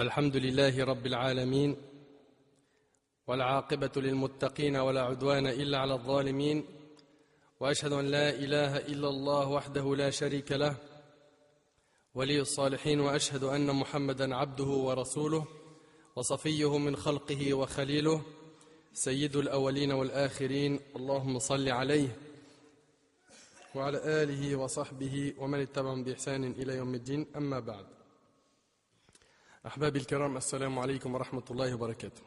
الحمد لله رب العالمين والعاقبة للمتقين ولا عدوان إلا على الظالمين وأشهد أن لا إله إلا الله وحده لا شريك له ولي الصالحين وأشهد أن محمدا عبده ورسوله وصفيه من خلقه وخليله سيد الأولين والآخرين اللهم صل عليه وعلى آله وصحبه ومن اتبعهم بإحسان إلى يوم الدين أما بعد أحبابي الكرام السلام عليكم ورحمة الله وبركاته.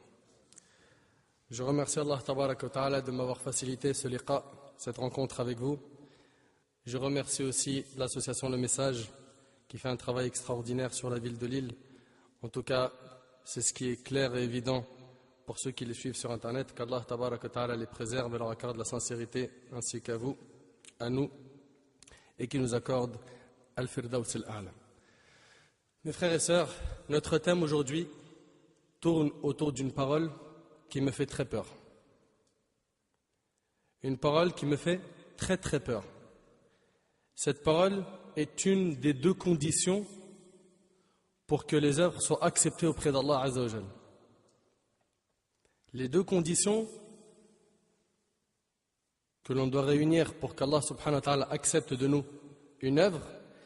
Je remercie Allah Tabaraka wa Ta'ala de m'avoir facilité ce liqa, cette rencontre avec vous. Je remercie aussi l'association Le Message qui fait un travail extraordinaire sur la ville de Lille. En tout cas, c'est ce qui est clair et évident pour ceux qui les suivent sur Internet, qu'Allah Tabaraka wa Ta'ala les préserve et leur accorde la sincérité ainsi qu'à vous, à nous, et qui nous accorde Al-Firdaws al-A'la. Mes frères et sœurs, notre thème aujourd'hui tourne autour d'une parole qui me fait très peur. Une parole qui me fait très très peur. Cette parole est une des deux conditions pour que les œuvres soient acceptées auprès d'Allah Azza wa Jal. Les deux conditions que l'on doit réunir pour qu'Allah subhanahu wa ta'ala accepte de nous une œuvre,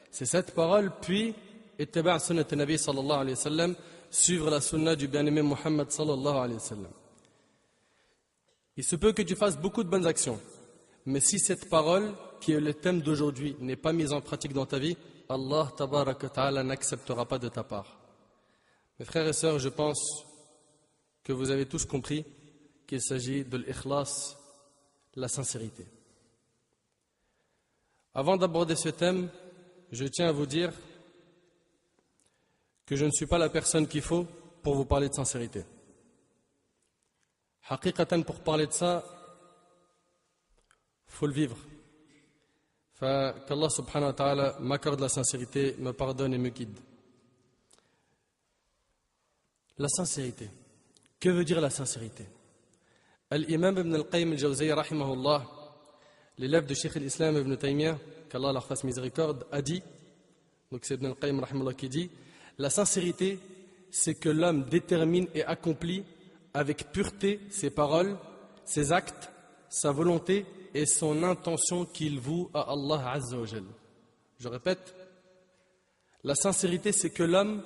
c'est cette parole, puis ittaba' sunnat Nabi sallallahu alayhi wa sallam, suivre la sunna du bien-aimé Muhammad sallallahu alayhi wa sallam. Il se peut que tu fasses beaucoup de bonnes actions, mais si cette parole, qui est le thème d'aujourd'hui, n'est pas mise en pratique dans ta vie, Allah tabaraka ta'ala n'acceptera pas de ta part. Mes frères et sœurs, je pense que vous avez tous compris qu'il s'agit de l'ikhlas, la sincérité. Avant d'aborder ce thème, je tiens à vous dire que je ne suis pas la personne qu'il faut pour vous parler de sincérité. Haqiqatan, pour parler de ça, il faut le vivre. Qu'Allah subhanahu wa ta'ala m'accorde la sincérité, me pardonne et me guide. La sincérité. Que veut dire la sincérité? Al-Imam Ibn al-Qayyim al-Jawziyya, rahimahullah, l'élève de Cheikh al-Islam Ibn Taymiyyah, qu'Allah leur fasse miséricorde, a dit, donc c'est Ibn al-Qayyim rahimahullah qui dit, la sincérité, c'est que l'homme détermine et accomplit avec pureté ses paroles, ses actes, sa volonté et son intention qu'il voue à Allah Azza wa Jal. Je répète, la sincérité, c'est que l'homme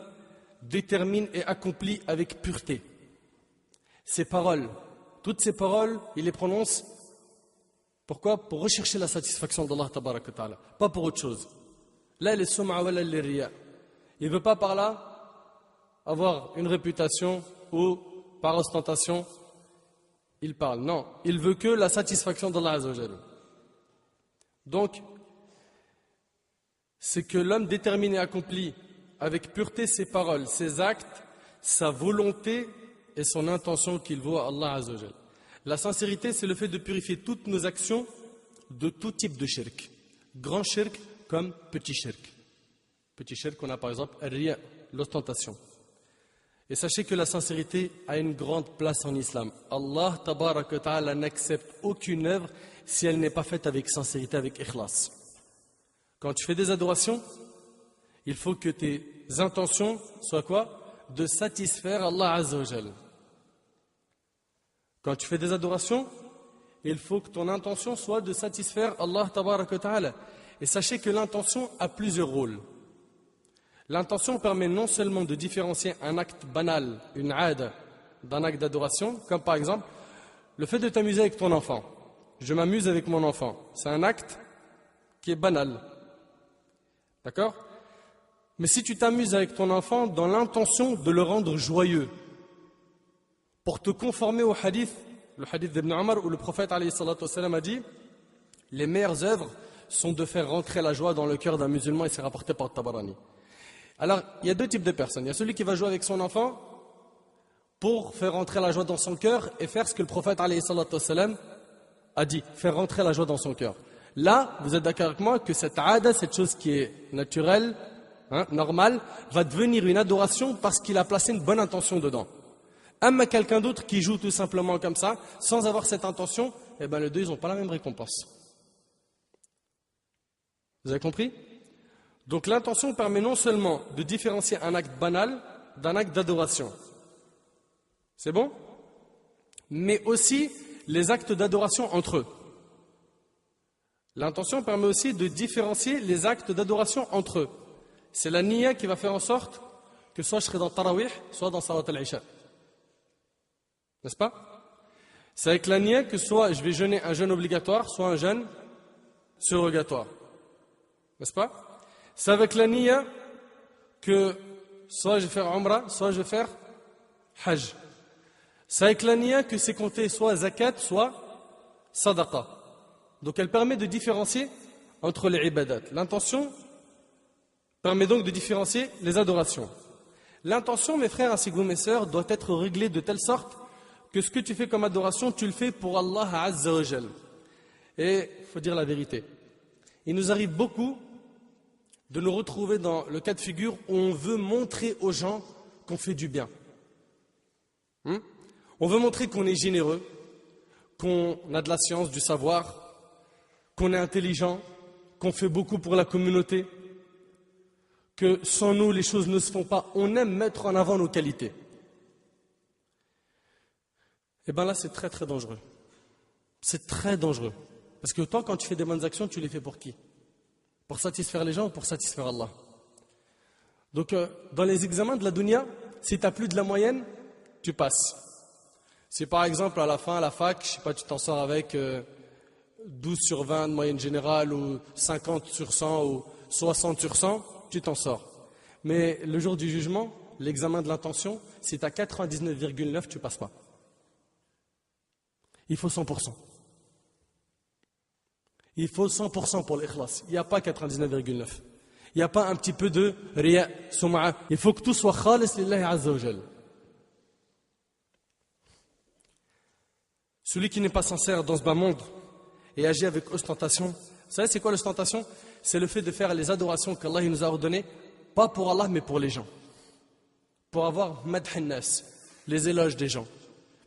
détermine et accomplit avec pureté ses paroles. Toutes ces paroles, il les prononce. Pourquoi? Pour rechercher la satisfaction d'Allah Tabaraka Ta'ala, pas pour autre chose. Là, les sum'a wa les riya. Il ne veut pas par là avoir une réputation ou par ostentation il parle. Non, il veut que la satisfaction d'Allah Azza wa Jal. Donc, c'est que l'homme déterminé et accomplit avec pureté ses paroles, ses actes, sa volonté et son intention qu'il vaut à Allah Azza wa Jal. La sincérité, c'est le fait de purifier toutes nos actions de tout type de shirk. Grand shirk comme petit shirk. Petit shirk, on a par exemple riya, l'ostentation. Et sachez que la sincérité a une grande place en islam. Allah tabaraka ta'ala n'accepte aucune œuvre si elle n'est pas faite avec sincérité, avec ikhlas. Quand tu fais des adorations, il faut que tes intentions soient quoi? De satisfaire Allah Azza wa Jal. Quand tu fais des adorations, il faut que ton intention soit de satisfaire Allah tabaraka ta'ala. Et sachez que l'intention a plusieurs rôles. L'intention permet non seulement de différencier un acte banal, une aada, d'un acte d'adoration, comme par exemple le fait de t'amuser avec ton enfant. Je m'amuse avec mon enfant. C'est un acte qui est banal. D'accord? Mais si tu t'amuses avec ton enfant dans l'intention de le rendre joyeux, pour te conformer au hadith, le hadith d'Ibn Omar, où le prophète alayhi salatu wassalam a dit les meilleures œuvres sont de faire rentrer la joie dans le cœur d'un musulman, et c'est rapporté par Tabarani. Alors, il y a deux types de personnes. Il y a celui qui va jouer avec son enfant pour faire rentrer la joie dans son cœur et faire ce que le prophète alayhi salatu wassalam a dit, faire rentrer la joie dans son cœur. Là, vous êtes d'accord avec moi que cette aada, cette chose qui est naturelle, normale, va devenir une adoration parce qu'il a placé une bonne intention dedans. Mais quelqu'un d'autre qui joue tout simplement comme ça, sans avoir cette intention, eh bien les deux, ils n'ont pas la même récompense. Vous avez compris? Donc l'intention permet non seulement de différencier un acte banal d'un acte d'adoration. C'est bon? Mais aussi les actes d'adoration entre eux. L'intention permet aussi de différencier les actes d'adoration entre eux. C'est la niya qui va faire en sorte que soit je serai dans Tarawih, soit dans Salat al-Isha. N'est-ce pas? C'est avec la niya que soit je vais jeûner un jeûne obligatoire, soit un jeûne surrogatoire. N'est-ce pas? C'est avec la niya que soit je vais faire Umrah, soit je vais faire Hajj. C'est avec la niya que c'est compté soit zakat, soit sadaqa. Donc elle permet de différencier entre les ibadat. L'intention permet donc de différencier les adorations. L'intention, mes frères ainsi que vous, mes sœurs, doit être réglée de telle sorte que ce que tu fais comme adoration, tu le fais pour Allah Azza wa Jal. Et il faut dire la vérité. Il nous arrive beaucoup de nous retrouver dans le cas de figure où on veut montrer aux gens qu'on fait du bien. On veut montrer qu'on est généreux, qu'on a de la science, du savoir, qu'on est intelligent, qu'on fait beaucoup pour la communauté, que sans nous les choses ne se font pas. On aime mettre en avant nos qualités. Et bien là c'est très très dangereux. C'est très dangereux. Parce que toi quand tu fais des bonnes actions, tu les fais pour qui? Pour satisfaire les gens ou pour satisfaire Allah? Donc dans les examens de la dunya, si tu n'as plus de la moyenne, tu passes. Si par exemple à la fin, à la fac, je sais pas, tu t'en sors avec 12 sur 20 de moyenne générale ou 50 sur 100 ou 60 sur 100, tu t'en sors. Mais le jour du jugement, l'examen de l'intention, si tu as 99,9, tu passes pas. Il faut 100%. Il faut 100% pour l'ikhlas. Il n'y a pas 99,9. Il n'y a pas un petit peu de riya, sum'a. Il faut que tout soit khalis lillahi azza wa jal. Celui qui n'est pas sincère dans ce bas monde et agit avec ostentation. Vous savez c'est quoi l'ostentation? C'est le fait de faire les adorations qu'Allah nous a ordonnées, pas pour Allah mais pour les gens. Pour avoir madh an-nas, les éloges des gens.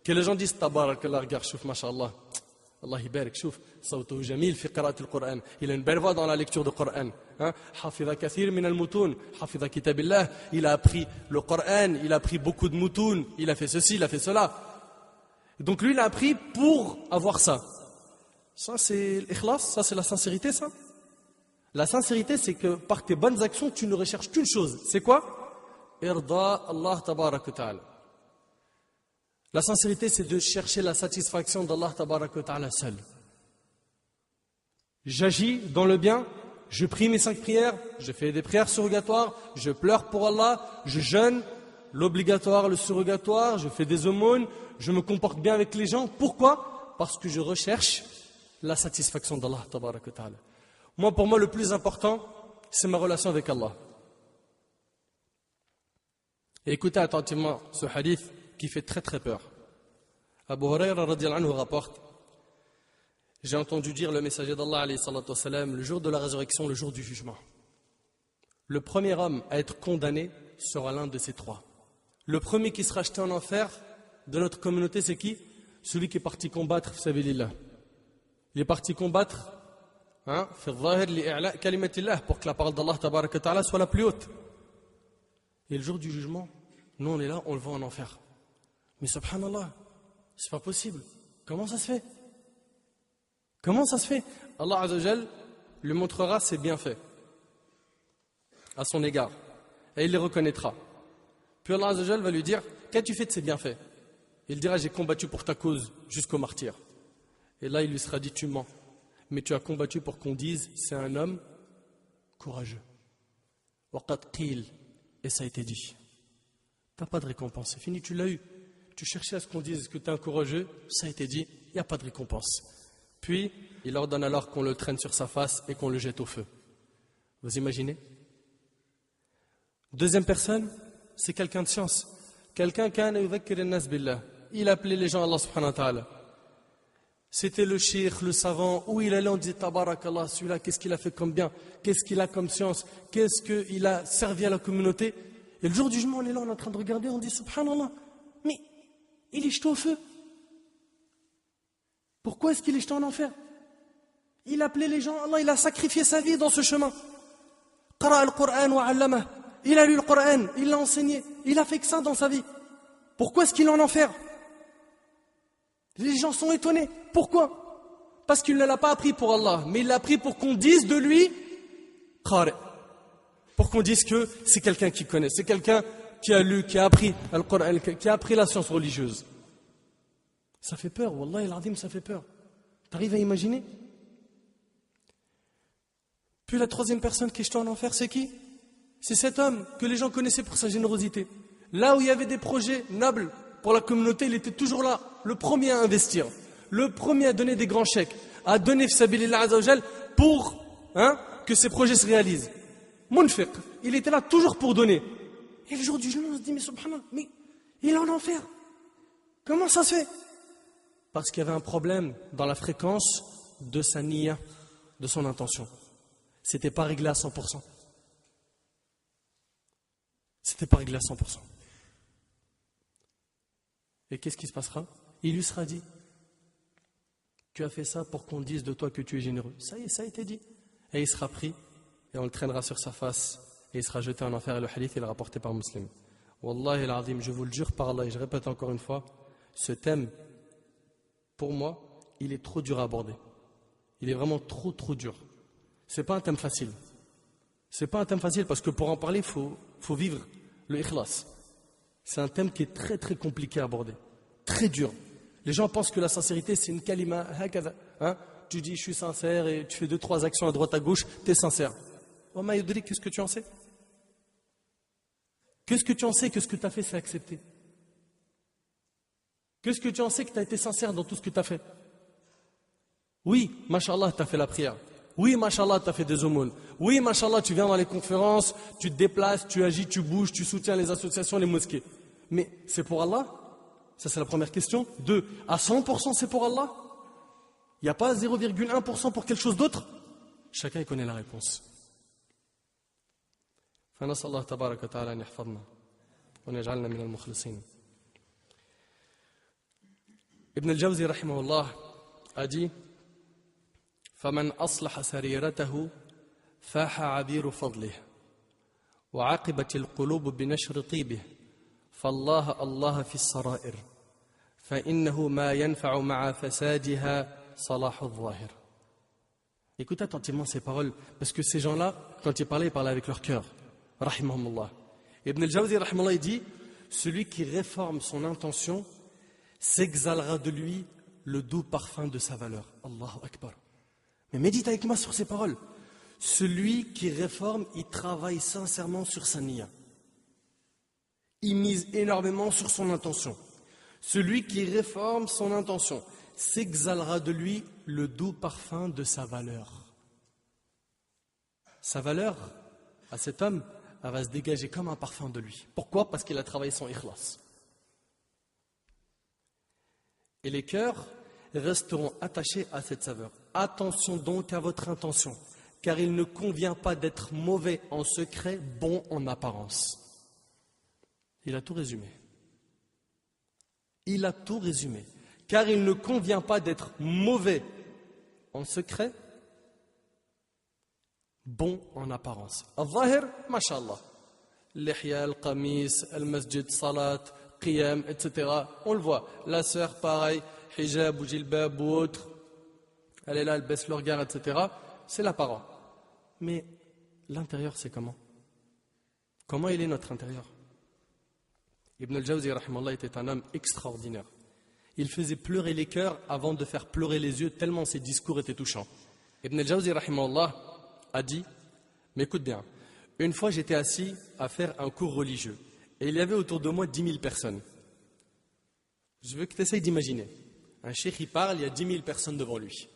Que les gens disent tabarakallah, regarde, chouf, mashallah. Allah ibarak, chouf, sawtuhu jamil fi qira'at al-Qur'an. Il a une belle voix dans la lecture du Coran. Hafidha kathir min al-mutun, hafidha kitabillah. Il a appris le Coran, il a appris beaucoup de mutun, il a fait ceci, il a fait cela. Donc lui, il a appris pour avoir ça. Ça, c'est l'ikhlas, ça, c'est la sincérité, ça. La sincérité, c'est que par tes bonnes actions, tu ne recherches qu'une chose. C'est quoi? Irda Allah tabarak wa ta'ala. La sincérité, c'est de chercher la satisfaction d'Allah tabarak wa ta'ala seul. J'agis dans le bien, je prie mes 5 prières, je fais des prières surrogatoires, je pleure pour Allah, je jeûne, l'obligatoire, le surrogatoire, je fais des aumônes, je me comporte bien avec les gens. Pourquoi? Parce que je recherche la satisfaction d'Allah tabarak wa ta'ala. Moi, pour moi, le plus important, c'est ma relation avec Allah. Et écoutez attentivement ce hadith qui fait très très peur. Abu Hurayra radiyallahu anhu rapporte: j'ai entendu dire le messager d'Allah alayhi salatu wassalam, le jour de la résurrection, le jour du jugement. Le premier homme à être condamné sera l'un de ces trois. Le premier qui sera jeté en enfer de notre communauté, c'est qui? Celui qui est parti combattre fi sabilillah. Il est parti combattre fi dhahir li i'la kalimatillah, pour que la parole d'Allah tabaraka wa ta'ala soit la plus haute. Et le jour du jugement, nous on est là, on le voit en enfer. Mais subhanallah, c'est pas possible. Comment ça se fait? Comment ça se fait? Allah Azza wa Jal lui montrera ses bienfaits à son égard et il les reconnaîtra. Puis Allah Azza wa Jal va lui dire: qu'as-tu fait de ces bienfaits? Il dira: j'ai combattu pour ta cause jusqu'au martyr. Et là il lui sera dit: tu mens, mais tu as combattu pour qu'on dise c'est un homme courageux. Waqad qil, et ça a été dit. Tu n'as pas de récompense, c'est fini, tu l'as eu. Tu cherchais à ce qu'on dise que tu es un courageux, ça a été dit, il n'y a pas de récompense. Puis, il ordonne alors qu'on le traîne sur sa face et qu'on le jette au feu. Vous imaginez? Deuxième personne, c'est quelqu'un de science. Quelqu'un qui il appelait les gens à Allah subhanahu wa ta'ala. C'était le cheikh, le savant, où il allait, on disait tabarakallah, celui-là, qu'est-ce qu'il a fait comme bien, qu'est-ce qu'il a comme science, qu'est-ce qu'il a servi à la communauté. Et le jour du jugement, on est là, on est en train de regarder, on dit subhanallah, mais il est jeté au feu. Pourquoi est-ce qu'il est jeté en enfer? Il appelait les gens, Allah, il a sacrifié sa vie dans ce chemin. Qara al-Qur'an wa 'allamah. Il a lu le Coran, il l'a enseigné. Il a fait que ça dans sa vie. Pourquoi est-ce qu'il est en enfer? Les gens sont étonnés. Pourquoi? Parce qu'il ne l'a pas appris pour Allah, mais il l'a appris pour qu'on dise de lui Qari. Pour qu'on dise que c'est quelqu'un qui connaît, c'est quelqu'un qui a lu, qui a appris Al-Qur'an, qui a appris la science religieuse. Ça fait peur, Wallah al-Azim, ça fait peur. T'arrives à imaginer? Puis la troisième personne qui est jetée en enfer, c'est qui? C'est cet homme que les gens connaissaient pour sa générosité. Là où il y avait des projets nobles pour la communauté, il était toujours là, le premier à investir, le premier à donner des grands chèques, à donner Fisabilillah Azza wa Jal pour que ces projets se réalisent. Munfiq, il était là toujours pour donner. Et le jour du jugement, on se dit, mais subhanallah, mais il est en enfer. Comment ça se fait? Parce qu'il y avait un problème dans la fréquence de sa niya, de son intention. C'était pas réglé à 100%. C'était pas réglé à 100%. Et qu'est-ce qui se passera? Il lui sera dit, tu as fait ça pour qu'on dise de toi que tu es généreux. Ça y est, ça a été dit. Et il sera pris, et on le traînera sur sa face, et il sera jeté en enfer. Et le hadith, il est rapporté par Muslim. Wallahi al-Azim, je vous le jure par Allah, et je répète encore une fois, ce thème, pour moi, il est trop dur à aborder. Il est vraiment trop dur. C'est pas un thème facile. C'est pas un thème facile parce que pour en parler, il faut vivre le ikhlas. C'est un thème qui est très compliqué à aborder. Très dur. Les gens pensent que la sincérité, c'est une kalima, tu dis je suis sincère et tu fais 2-3 actions à droite à gauche, tu es sincère. Oh ma yudri, qu'est-ce que tu en sais? Qu'est-ce que tu en sais que ce que tu as fait, c'est accepté? Qu'est-ce que tu en sais que tu as été sincère dans tout ce que tu as fait? Oui, mashallah, tu as fait la prière. Oui, mashallah, tu as fait des aumônes. Oui, mashallah, tu viens dans les conférences, tu te déplaces, tu agis, tu bouges, tu soutiens les associations, les mosquées. Mais c'est pour Allah? Ça, c'est la première question. 2, à 100% c'est pour Allah? Il n'y a pas 0,1% pour quelque chose d'autre? Chacun connaît la réponse. فنسأل الله تبارك وتعالى أن يحفظنا وأن يجعلنا من المخلصين. Ibn al-Jawzi rahimahullah a dit فمن أصلح سريرته فاح عبير فضله وعقبت القلوب بنشر طيبه فالله الله في السرائر فإنه ما ينفع مع فسادها صلاح الظاهر. Écoutez attentivement ces paroles parce que ces gens-là, quand ils parlaient avec leur cœur. Rahimahumullah. Ibn al-Jawzi rahimahullah dit celui qui réforme son intention s'exhalera de lui le doux parfum de sa valeur. Allahu Akbar. Mais médite avec moi sur ces paroles. Celui qui réforme, il travaille sincèrement sur sa niya. Il mise énormément sur son intention. Celui qui réforme son intention s'exhalera de lui le doux parfum de sa valeur. Sa valeur, à cet homme, elle va se dégager comme un parfum de lui. Pourquoi? Parce qu'il a travaillé son ikhlas. Et les cœurs resteront attachés à cette saveur. Attention donc à votre intention, car il ne convient pas d'être mauvais en secret, bon en apparence. Il a tout résumé. Il a tout résumé. Car il ne convient pas d'être mauvais en secret, bon en apparence. Al-Zahir, mashallah. L'ihya, al-qamis, al-masjid, salat, qiyam, etc. On le voit. La sœur, pareil, hijab ou jilbab ou autre. Elle est là, elle baisse le regard, etc. C'est l'apparent. Mais l'intérieur, c'est comment? Comment il est notre intérieur? Ibn al-Jawzi, rahimallah, était un homme extraordinaire. Il faisait pleurer les cœurs avant de faire pleurer les yeux, tellement ses discours étaient touchants. Ibn al-Jawzi, rahimallah, a dit, mais écoute bien, une fois j'étais assis à faire un cours religieux et il y avait autour de moi 10 000 personnes. Je veux que tu essayes d'imaginer. Un cheikh il parle, il y a 10 000 personnes devant lui.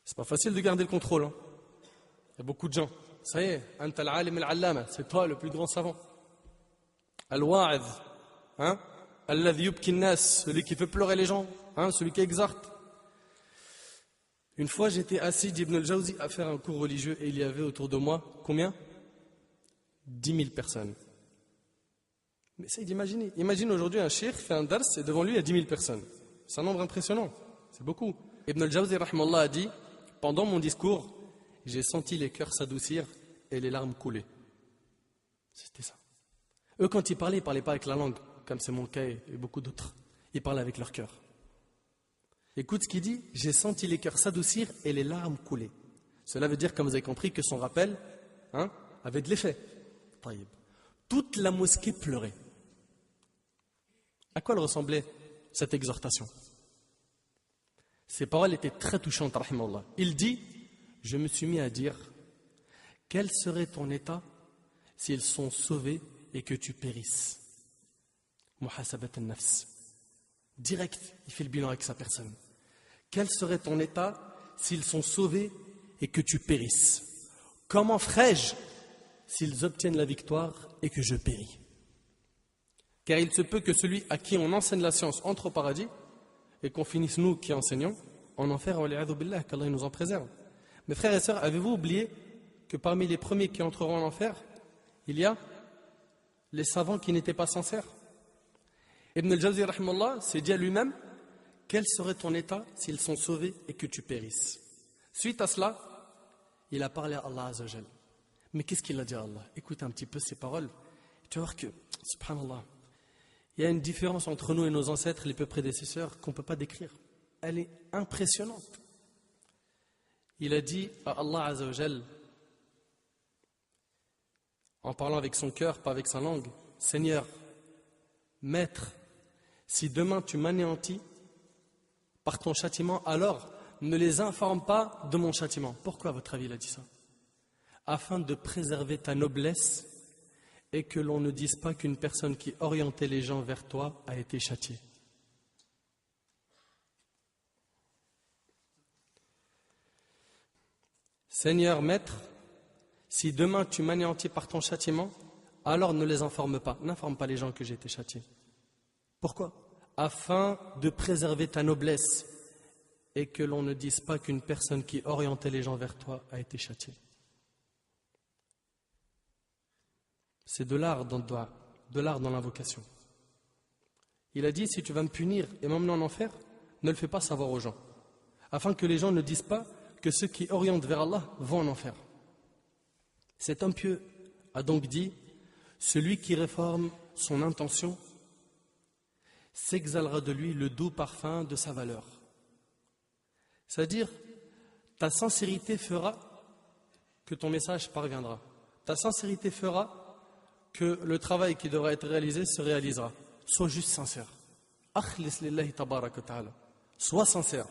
C'est pas facile de garder le contrôle. Hein. Il y a beaucoup de gens. Ça y est, anta al-alim al-allama, c'est toi le plus grand savant. Al-wa'id, hein? Alladhi yubki an-nas, celui qui fait pleurer les gens, hein? Celui qui exhorte. Une fois, j'étais assis d'Ibn al-Jawzi à faire un cours religieux et il y avait autour de moi, combien? 10 000 personnes. Mais essayez d'imaginer. Imagine aujourd'hui un cheikh fait un dars et devant lui il y a 10 000 personnes. C'est un nombre impressionnant. C'est beaucoup. Ibn al-Jawzi rahmallah a dit, pendant mon discours, j'ai senti les cœurs s'adoucir et les larmes couler. C'était ça. Eux, quand ils parlaient pas avec la langue, comme c'est mon cas et beaucoup d'autres. Ils parlaient avec leur cœur. Écoute ce qu'il dit, j'ai senti les cœurs s'adoucir et les larmes couler. Cela veut dire, comme vous avez compris, que son rappel avait de l'effet. Taïb. Toute la mosquée pleurait. À quoi elle ressemblait cette exhortation? Ces paroles étaient très touchantes, rahimallah. Il dit, je me suis mis à dire, quel serait ton état s'ils sont sauvés et que tu périsses? Muhasabat al-nafs. Direct, il fait le bilan avec sa personne. Quel serait ton état s'ils sont sauvés et que tu périsses? Comment ferais-je s'ils obtiennent la victoire et que je péris? Car il se peut que celui à qui on enseigne la science entre au paradis et qu'on finisse, nous qui enseignons, en enfer, wali'adhu billah, qu'Allah nous en préserve. Mes frères et sœurs, avez-vous oublié que parmi les premiers qui entreront en enfer, il y a les savants qui n'étaient pas sincères? Ibn al-Jawzi, rahimallah, s'est dit à lui-même, quel serait ton état s'ils sont sauvés et que tu périsses? Suite à cela, il a parlé à Allah Azza wa Jal. Mais qu'est-ce qu'il a dit à Allah? Écoute un petit peu ces paroles. Tu vas voir que, subhanallah, il y a une différence entre nous et nos ancêtres, les peu prédécesseurs, qu'on ne peut pas décrire. Elle est impressionnante. Il a dit à Allah Azza wa Jal, en parlant avec son cœur, pas avec sa langue, Seigneur, Maître, si demain tu m'anéantis par ton châtiment, alors ne les informe pas de mon châtiment. Pourquoi, à votre avis, il a dit ça? Afin de préserver ta noblesse et que l'on ne dise pas qu'une personne qui orientait les gens vers toi a été châtiée. Seigneur, Maître, si demain tu m'anéantis par ton châtiment, alors ne les informe pas. N'informe pas les gens que j'ai été châtié. Pourquoi? Afin de préserver ta noblesse et que l'on ne dise pas qu'une personne qui orientait les gens vers toi a été châtiée. C'est de l'art dans l'invocation. Il a dit, si tu vas me punir et m'emmener en enfer, ne le fais pas savoir aux gens, afin que les gens ne disent pas que ceux qui orientent vers Allah vont en enfer. Cet homme pieux a donc dit, celui qui réforme son intention s'exhalera de lui le doux parfum de sa valeur. C'est-à-dire, ta sincérité fera que ton message parviendra. Ta sincérité fera que le travail qui devra être réalisé se réalisera. Sois juste sincère. Akhlis lillahi tabaraka ta'ala. Sois sincère.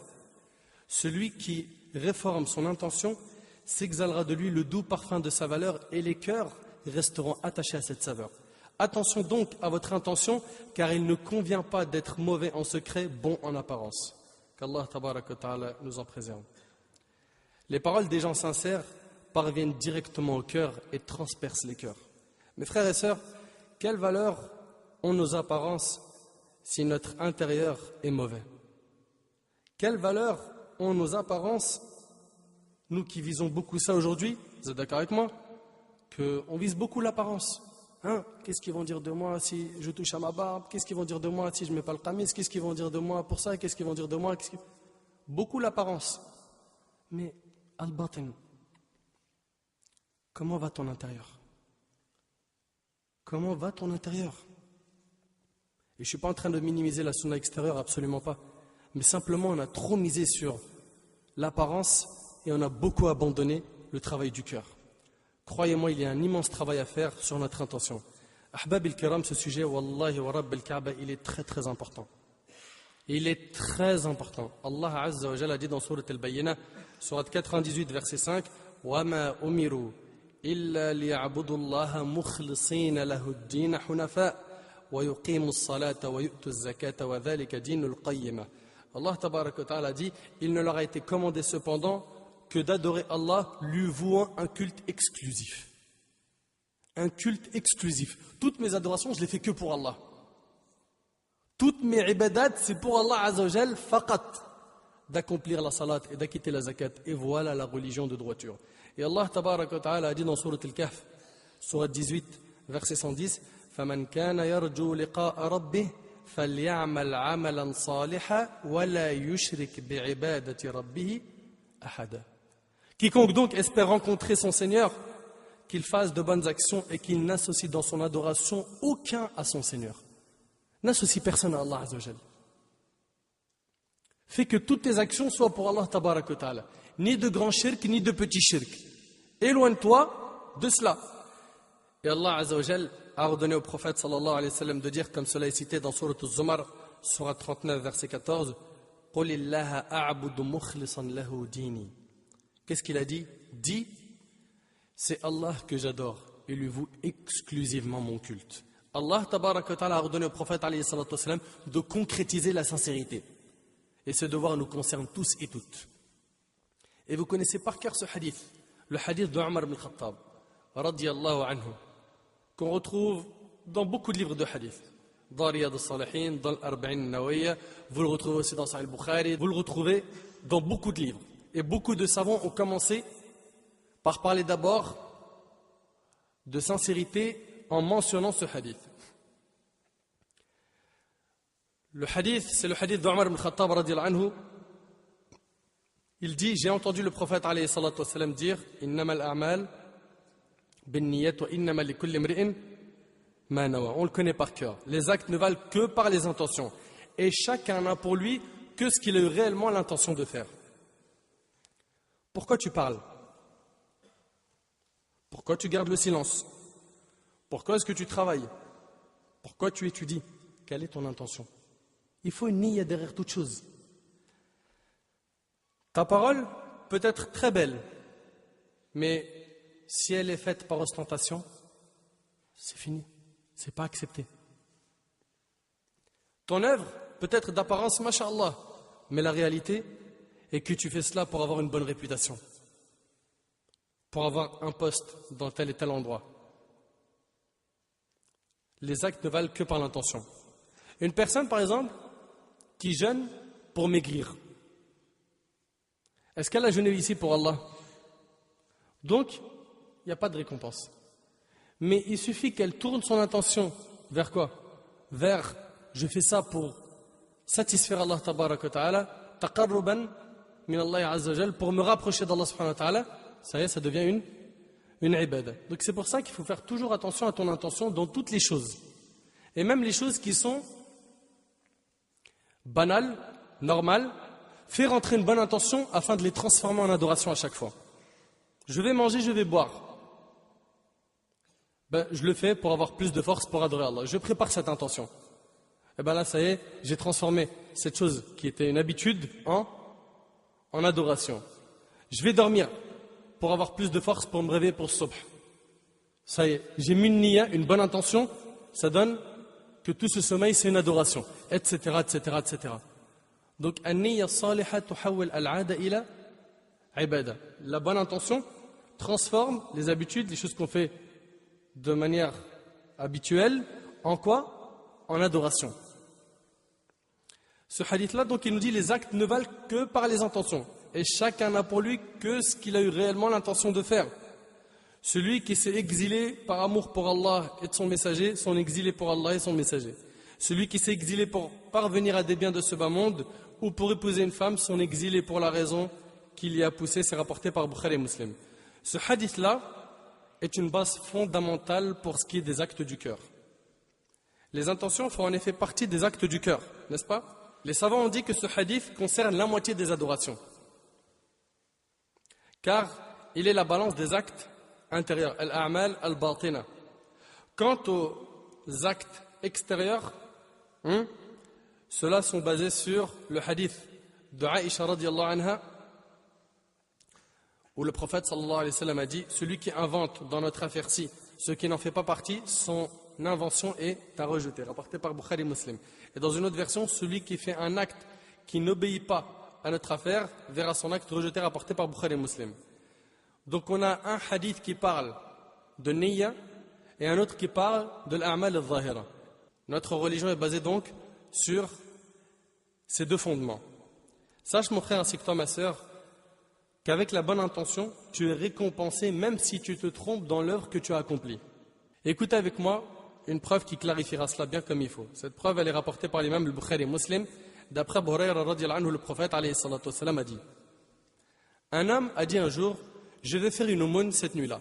Celui qui réforme son intention s'exhalera de lui le doux parfum de sa valeur et les cœurs resteront attachés à cette saveur. Attention donc à votre intention, car il ne convient pas d'être mauvais en secret, bon en apparence. Qu'Allah tabaraka ta'ala nous en préserve. Les paroles des gens sincères parviennent directement au cœur et transpercent les cœurs. Mes frères et sœurs, quelle valeur ont nos apparences si notre intérieur est mauvais? Quelle valeur ont nos apparences, nous qui visons beaucoup ça aujourd'hui? Vous êtes d'accord avec moi? Qu'on vise beaucoup l'apparence. Qu'est-ce qu'ils vont dire de moi si je touche à ma barbe? Qu'est-ce qu'ils vont dire de moi si je ne mets pas le tamis? Qu'est-ce qu'ils vont dire de moi pour ça? Qu'est-ce qu'ils vont dire de moi? Beaucoup l'apparence. Mais, al-batin, comment va ton intérieur? Comment va ton intérieur? Et je ne suis pas en train de minimiser la sunna extérieure, absolument pas. Mais simplement, on a trop misé sur l'apparence et on a beaucoup abandonné le travail du cœur. Croyez-moi, il y a un immense travail à faire sur notre intention. Ahbab il-Kiram, ce sujet, Wallahi wa Rabb al-Kaaba, il est très très important. Il est très important. Allah Azza wa Jalla a dit dans Sourate Al-Bayyinah, Sourate 98, verset 5, وَمَا أُمِرُوا إِلَّا لِيَعْبُدُوا اللَّهَ مُخْلِصِينَ لَهُ الدِّينَ حُنَفَاءَ وَيُقِيمُوا الصَّلَاةَ وَيُؤْتُوا الزَّكَاةَ وَذَلِكَ دِينُ الْقَيِّمَةِ. Allah Tabaraka wa Ta'ala dit, il ne leur a été commandé cependant que d'adorer Allah, lui vouant un culte exclusif. Un culte exclusif. Toutes mes adorations, je les fais que pour Allah. Toutes mes ibadat, c'est pour Allah Azza wa Jal, faqat, d'accomplir la salat et d'acquitter la zakat. Et voilà la religion de droiture. Et Allah Tabaraka wa Ta'ala a dit dans Sourate Al-Kahf, Sourate 18, verset 110, فَمَنْ كَانَ يَرْجُو لِقَاءَ رَبِّهِ فَلْيَعْمَلْ عَمَلًا صَالِحًا وَلَا يُشْرِكْ بِعِبَادَةِ رَبِّهِ أَحَدًا. Quiconque donc espère rencontrer son Seigneur, qu'il fasse de bonnes actions et qu'il n'associe dans son adoration aucun à son Seigneur. N'associe personne à Allah Azza wa Jal. Fais que toutes tes actions soient pour Allah Tabarak wa Ta'ala. Ni de grand shirk, ni de petit shirk. Éloigne-toi de cela. Et Allah Azza wa Jal a ordonné au prophète sallallahu alayhi wa sallam de dire, comme cela est cité dans Surat Al-Zumar, Surat 39, verset 14, قُلِ اللَّهَ أَعْبُدُ مُخْلِصًا لَهُ دِينِي. Qu'est-ce qu'il a dit? Dis, c'est Allah que j'adore et lui voue exclusivement mon culte. Allah Tabarak wa Ta'ala a ordonné au prophète alayhi salatu wa sallam de concrétiser la sincérité. Et ce devoir nous concerne tous et toutes. Et vous connaissez par cœur ce hadith, le hadith de Omar ibn Khattab, radiyallahu anhu, qu'on retrouve dans beaucoup de livres de hadith. Dans Riyad al-Salihin, dans l'Arba'in al-Nawawiyya, vous le retrouvez aussi dans Sahih al-Bukhari, vous le retrouvez dans beaucoup de livres. Et beaucoup de savants ont commencé par parler d'abord de sincérité en mentionnant ce hadith. Le hadith, c'est le hadith d'Omar ibn Khattab radiyallahu anhu. Il dit, j'ai entendu le prophète alayhi salatu wa sallam dire, innamal a'mal bin niyat wa innama li kulli imri'in ma nawa. On le connaît par cœur. Les actes ne valent que par les intentions. Et chacun n'a pour lui que ce qu'il a eu réellement l'intention de faire. Pourquoi tu parles? Pourquoi tu gardes le silence? Pourquoi est-ce que tu travailles? Pourquoi tu étudies? Quelle est ton intention? Il faut une niya derrière toute chose. Ta parole peut être très belle, mais si elle est faite par ostentation, c'est fini, c'est pas accepté. Ton œuvre peut être d'apparence, masha'Allah, mais la réalité est que tu fais cela pour avoir une bonne réputation, pour avoir un poste dans tel et tel endroit. Les actes ne valent que par l'intention. Une personne, par exemple, qui jeûne pour maigrir, est-ce qu'elle a jeûné ici pour Allah? Donc, il n'y a pas de récompense. Mais il suffit qu'elle tourne son intention vers quoi? Vers, je fais ça pour satisfaire Allah Tabarak wa Ta'ala, taqarruban min Allah Azza wa Jal, pour me rapprocher d'Allah Subhanahu wa Ta'ala, ça y est, ça devient une ibadah. Donc c'est pour ça qu'il faut faire toujours attention à ton intention dans toutes les choses. Et même les choses qui sont banales, normales, fais rentrer une bonne intention afin de les transformer en adoration à chaque fois. Je vais manger, je vais boire. Je le fais pour avoir plus de force pour adorer Allah. Je prépare cette intention. Et là, ça y est, j'ai transformé cette chose qui était une habitude en adoration. Je vais dormir pour avoir plus de force pour me réveiller pour ce subh. Ça y est, j'ai mis une niya, une bonne intention, ça donne que tout ce sommeil c'est une adoration, etc., etc., etc. Donc, an-niyya salihah tuhawwil al-'ada ila ibada. La bonne intention transforme les habitudes, les choses qu'on fait de manière habituelle, en quoi? En adoration. Ce hadith-là, donc, il nous dit les actes ne valent que par les intentions. Et chacun n'a pour lui que ce qu'il a eu réellement l'intention de faire. Celui qui s'est exilé par amour pour Allah et de son messager, son exilé pour Allah et son messager. Celui qui s'est exilé pour parvenir à des biens de ce bas monde ou pour épouser une femme, son exilé pour la raison qui l'y a poussé, c'est rapporté par Bukhari et Muslim. Ce hadith-là est une base fondamentale pour ce qui est des actes du cœur. Les intentions font en effet partie des actes du cœur, n'est-ce pas? Les savants ont dit que ce hadith concerne la moitié des adorations. Car il est la balance des actes intérieurs, al-a'mal al-batina. Quant aux actes extérieurs, ceux-là sont basés sur le hadith de Aïcha radiyallahu anha, où le prophète sallallahu alayhi wa sallam a dit, celui qui invente dans notre affaire-ci ce qui n'en fait pas partie, son invention est à rejeter, rapporté par Bukhari Muslim. Et dans une autre version, celui qui fait un acte qui n'obéit pas à notre affaire verra son acte rejeté, rapporté par Bukhari Muslim. Donc on a un hadith qui parle de niyya et un autre qui parle de l'a'mal al-zahira. Notre religion est basée donc sur ces deux fondements. Sache mon frère ainsi que toi ma sœur qu'avec la bonne intention, tu es récompensé même si tu te trompes dans l'œuvre que tu as accomplie. Écoute avec moi une preuve qui clarifiera cela bien comme il faut. Cette preuve elle est rapportée par l'imam al-Bukhari et Muslim. D'après Abu Hurayra radiyallahu anhu, le prophète alayhi salatu wassalam a dit, un homme a dit un jour, je vais faire une aumône cette nuit-là.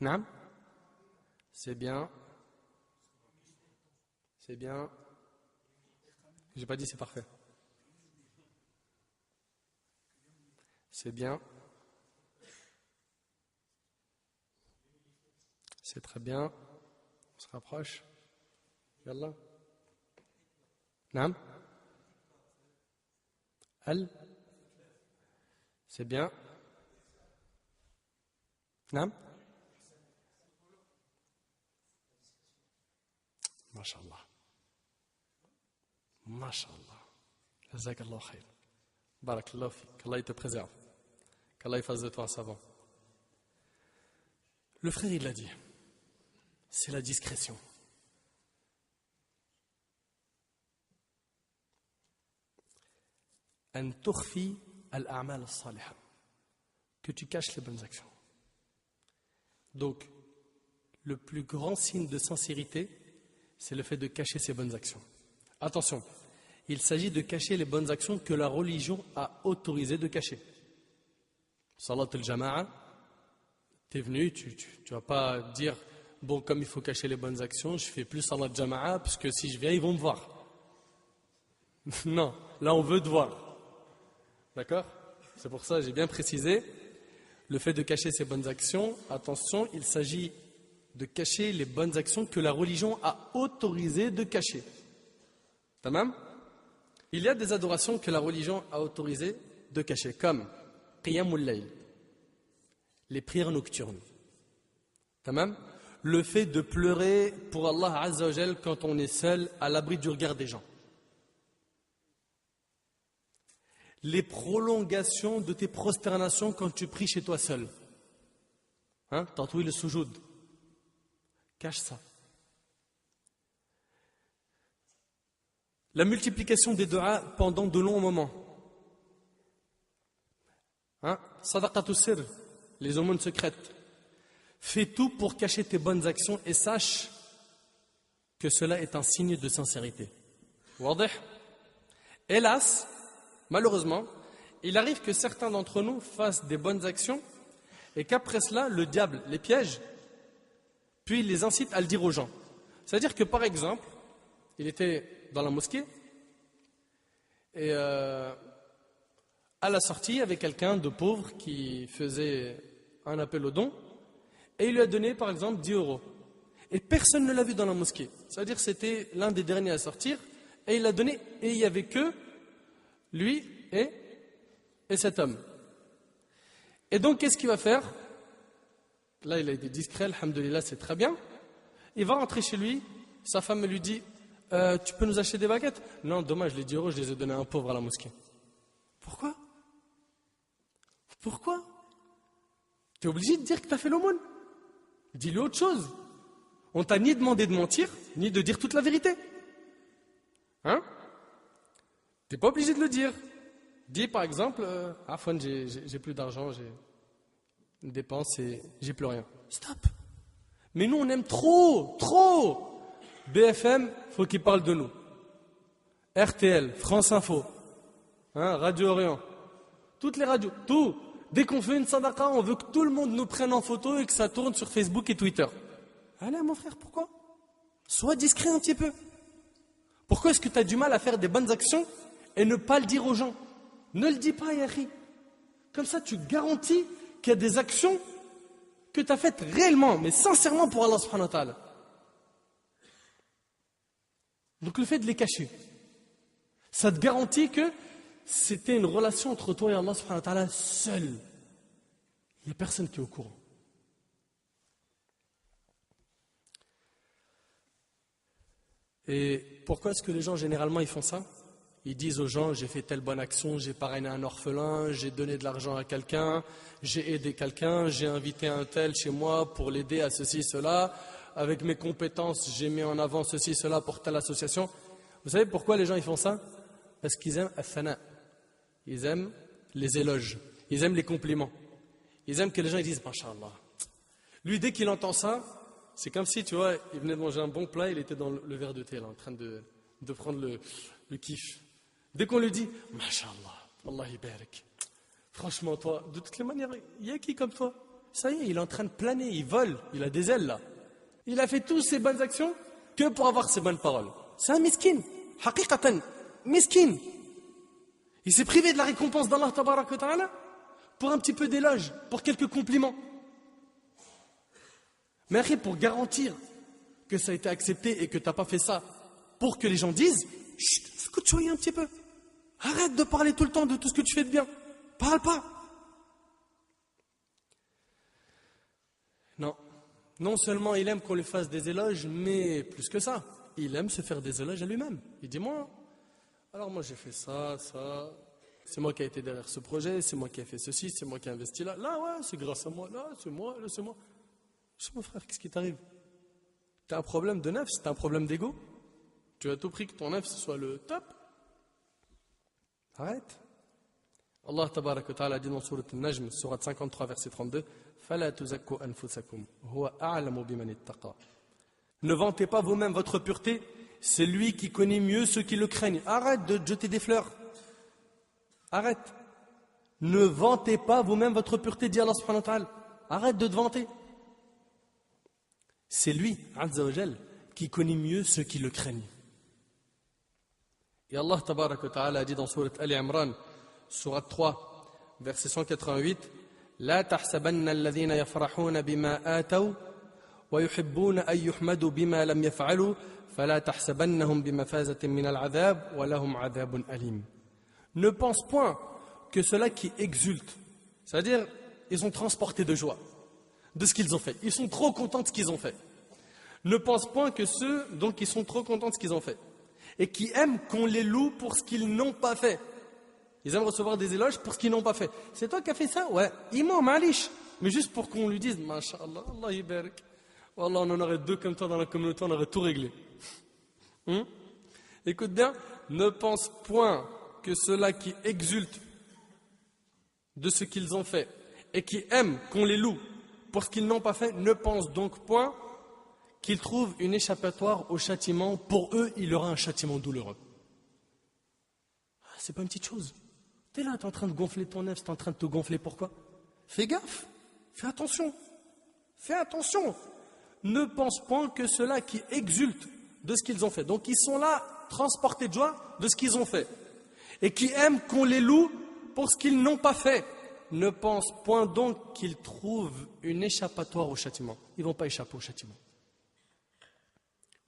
Naam. C'est bien. C'est bien. J'ai pas dit c'est parfait. C'est bien. C'est très bien. On se rapproche. Yallah. Naam. Al. C'est bien. Naam. Masha'Allah. Masha'Allah. Jazakallah khair. Barakallah fik. Qu'Allah te préserve. Qu'Allah fasse de toi un savant. Le frère, il l'a dit. C'est la discrétion. An tukhfi al-a'mal as-salihah. Que tu caches les bonnes actions. Donc, le plus grand signe de sincérité, c'est le fait de cacher ses bonnes actions. Attention, il s'agit de cacher les bonnes actions que la religion a autorisé de cacher. Salat al-jama'a, tu es venu, tu ne vas pas dire, bon, comme il faut cacher les bonnes actions, je fais plus salat al-jama'a, parce que si je viens, ils vont me voir. Non, là on veut te voir. D'accord? C'est pour ça que j'ai bien précisé, le fait de cacher ses bonnes actions, attention, il s'agit de cacher les bonnes actions que la religion a autorisé de cacher. Tamam? Il y a des adorations que la religion a autorisé de cacher, comme Qiyamul Layl, les prières nocturnes. Tamam? Le fait de pleurer pour Allah Azza wa Jal quand on est seul, à l'abri du regard des gens. Les prolongations de tes prosternations quand tu pries chez toi seul. Hein? Tantôt le soujoud. Cache ça. La multiplication des du'a pendant de longs moments. Hein? Sadaqatus sirr, les aumônes secrètes. Fais tout pour cacher tes bonnes actions et sache que cela est un signe de sincérité. Wadih? Hélas, malheureusement, il arrive que certains d'entre nous fassent des bonnes actions et qu'après cela, le diable les piège, puis il les incite à le dire aux gens. C'est-à-dire que, par exemple, il était dans la mosquée et à la sortie, il y avait quelqu'un de pauvre qui faisait un appel au don et il lui a donné, par exemple, 10 euros. Et personne ne l'a vu dans la mosquée. C'est-à-dire que c'était l'un des derniers à sortir et il l'a donné et il n'y avait que lui et cet homme. Et donc, qu'est-ce qu'il va faire? Là, il a été discret, alhamdoulilah, c'est très bien. Il va rentrer chez lui, sa femme lui dit tu peux nous acheter des baguettes? Non, dommage, les 10 euros, je les ai donnés à un pauvre à la mosquée. Pourquoi? Pourquoi? Tu es obligé de dire que tu as fait l'aumône. Dis-lui autre chose. On t'a ni demandé de mentir, ni de dire toute la vérité. Hein? Tu n'es pas obligé de le dire. Dis par exemple, Afwan, j'ai plus d'argent, j'ai une dépense et j'ai plus rien. Stop. Mais nous, on aime trop. BFM, faut qu'il parle de nous. RTL, France Info, hein, Radio Orient, toutes les radios, tout. Dès qu'on fait une sadaqa, on veut que tout le monde nous prenne en photo et que ça tourne sur Facebook et Twitter. Allez, mon frère, pourquoi? Sois discret un petit peu. Pourquoi est-ce que tu as du mal à faire des bonnes actions et ne pas le dire aux gens? Ne le dis pas, Yahri. Comme ça, tu garantis qu'il y a des actions que tu as faites réellement, mais sincèrement pour Allah subhanahu wa ta'ala. Donc le fait de les cacher, ça te garantit que c'était une relation entre toi et Allah subhanahu wa ta'ala seul. Il n'y a personne qui est au courant. Et pourquoi est-ce que les gens généralement ils font ça? Ils disent aux gens, j'ai fait telle bonne action, j'ai parrainé un orphelin, j'ai donné de l'argent à quelqu'un, j'ai aidé quelqu'un, j'ai invité un tel chez moi pour l'aider à ceci, cela. Avec mes compétences, j'ai mis en avant ceci, cela pour telle association. Vous savez pourquoi les gens ils font ça? Parce qu'ils aiment al-thana. Ils aiment les éloges. Ils aiment les compliments. Ils aiment que les gens ils disent, Masha'Allah. Lui, dès qu'il entend ça, c'est comme si, tu vois, il venait de manger un bon plat, il était dans le verre de thé, là, en train de prendre le kiff. Dès qu'on lui dit, Masha'Allah, Allah y barik. Franchement, toi, de toutes les manières, il y a qui comme toi? Ça y est, il est en train de planer, il vole, il a des ailes là. Il a fait toutes ces bonnes actions que pour avoir ces bonnes paroles. C'est un miskin, haqiqatan, miskin. Il s'est privé de la récompense d'Allah tabaraka wa ta'ala pour un petit peu d'éloge, pour quelques compliments. Mais après, pour garantir que ça a été accepté et que tu n'as pas fait ça pour que les gens disent, chut, écoute-toi un petit peu. Arrête de parler tout le temps de tout ce que tu fais de bien. Parle pas. Non. Non seulement il aime qu'on lui fasse des éloges, mais plus que ça, il aime se faire des éloges à lui-même. Il dit, moi j'ai fait ça, c'est moi qui ai été derrière ce projet, c'est moi qui ai fait ceci, c'est moi qui ai investi là. Là, ouais, c'est grâce à moi, là, c'est moi, là, c'est moi. C'est mon frère, qu'est-ce qui t'arrive? Tu as un problème de nefs, tu as un problème d'ego? Tu as tout pris que ton nefs soit le top? Arrête. Allah tabaraka wa ta'ala dit dans Sourate Al-Najm, Sourate 53, verset 32, فَلَا تُزَكُّوا أَنفُسَكُمْ هُوَ أَعْلَمُ بِمَنِ اتَّقَى. Ne vantez pas vous-même votre pureté, c'est lui qui connaît mieux ceux qui le craignent. Arrête de jeter des fleurs. Arrête. Ne vantez pas vous-même votre pureté, dit Allah subhanahu wa ta'ala. Arrête de te vanter. C'est lui, Azza wa Jal, qui connaît mieux ceux qui le craignent. Et Allah tabaraka wa ta'ala a dit dans Sourate Ali Imran, Sourate 3, verset 188, لا تحسبن الذين يفرحون بما آتوا ويحبون أن يحمدوا بما لم يفعلوا فلا تحسبنهم بمفازة من العذاب ولهم عذاب أليم. Ne pense point que ceux-là qui exultent, c'est-à-dire ils sont transportés de joie de ce qu'ils ont fait, ils sont trop contents de ce qu'ils ont fait. Ne pense point que ceux donc qui sont trop contents de ce qu'ils ont fait et qui aiment qu'on les loue pour ce qu'ils n'ont pas fait. Ils aiment recevoir des éloges pour ce qu'ils n'ont pas fait. C'est toi qui as fait ça? Ouais. Imam, malish. Mais juste pour qu'on lui dise, Masha'Allah, Allah yibarak. Wallah, on en aurait deux comme toi dans la communauté, on aurait tout réglé. Écoute bien, ne pense point que ceux-là qui exultent de ce qu'ils ont fait et qui aiment qu'on les loue pour ce qu'ils n'ont pas fait, ne pense donc point qu'ils trouvent une échappatoire au châtiment. Pour eux, il y aura un châtiment douloureux. C'est pas une petite chose. T'es là, t'es en train de gonfler ton nez, t'es en train de te gonfler, pourquoi? Fais gaffe, fais attention. Fais attention. Ne pense point que ceux-là qui exultent de ce qu'ils ont fait. Donc ils sont là, transportés de joie de ce qu'ils ont fait. Et qui aiment qu'on les loue pour ce qu'ils n'ont pas fait. Ne pense point donc qu'ils trouvent une échappatoire au châtiment. Ils ne vont pas échapper au châtiment.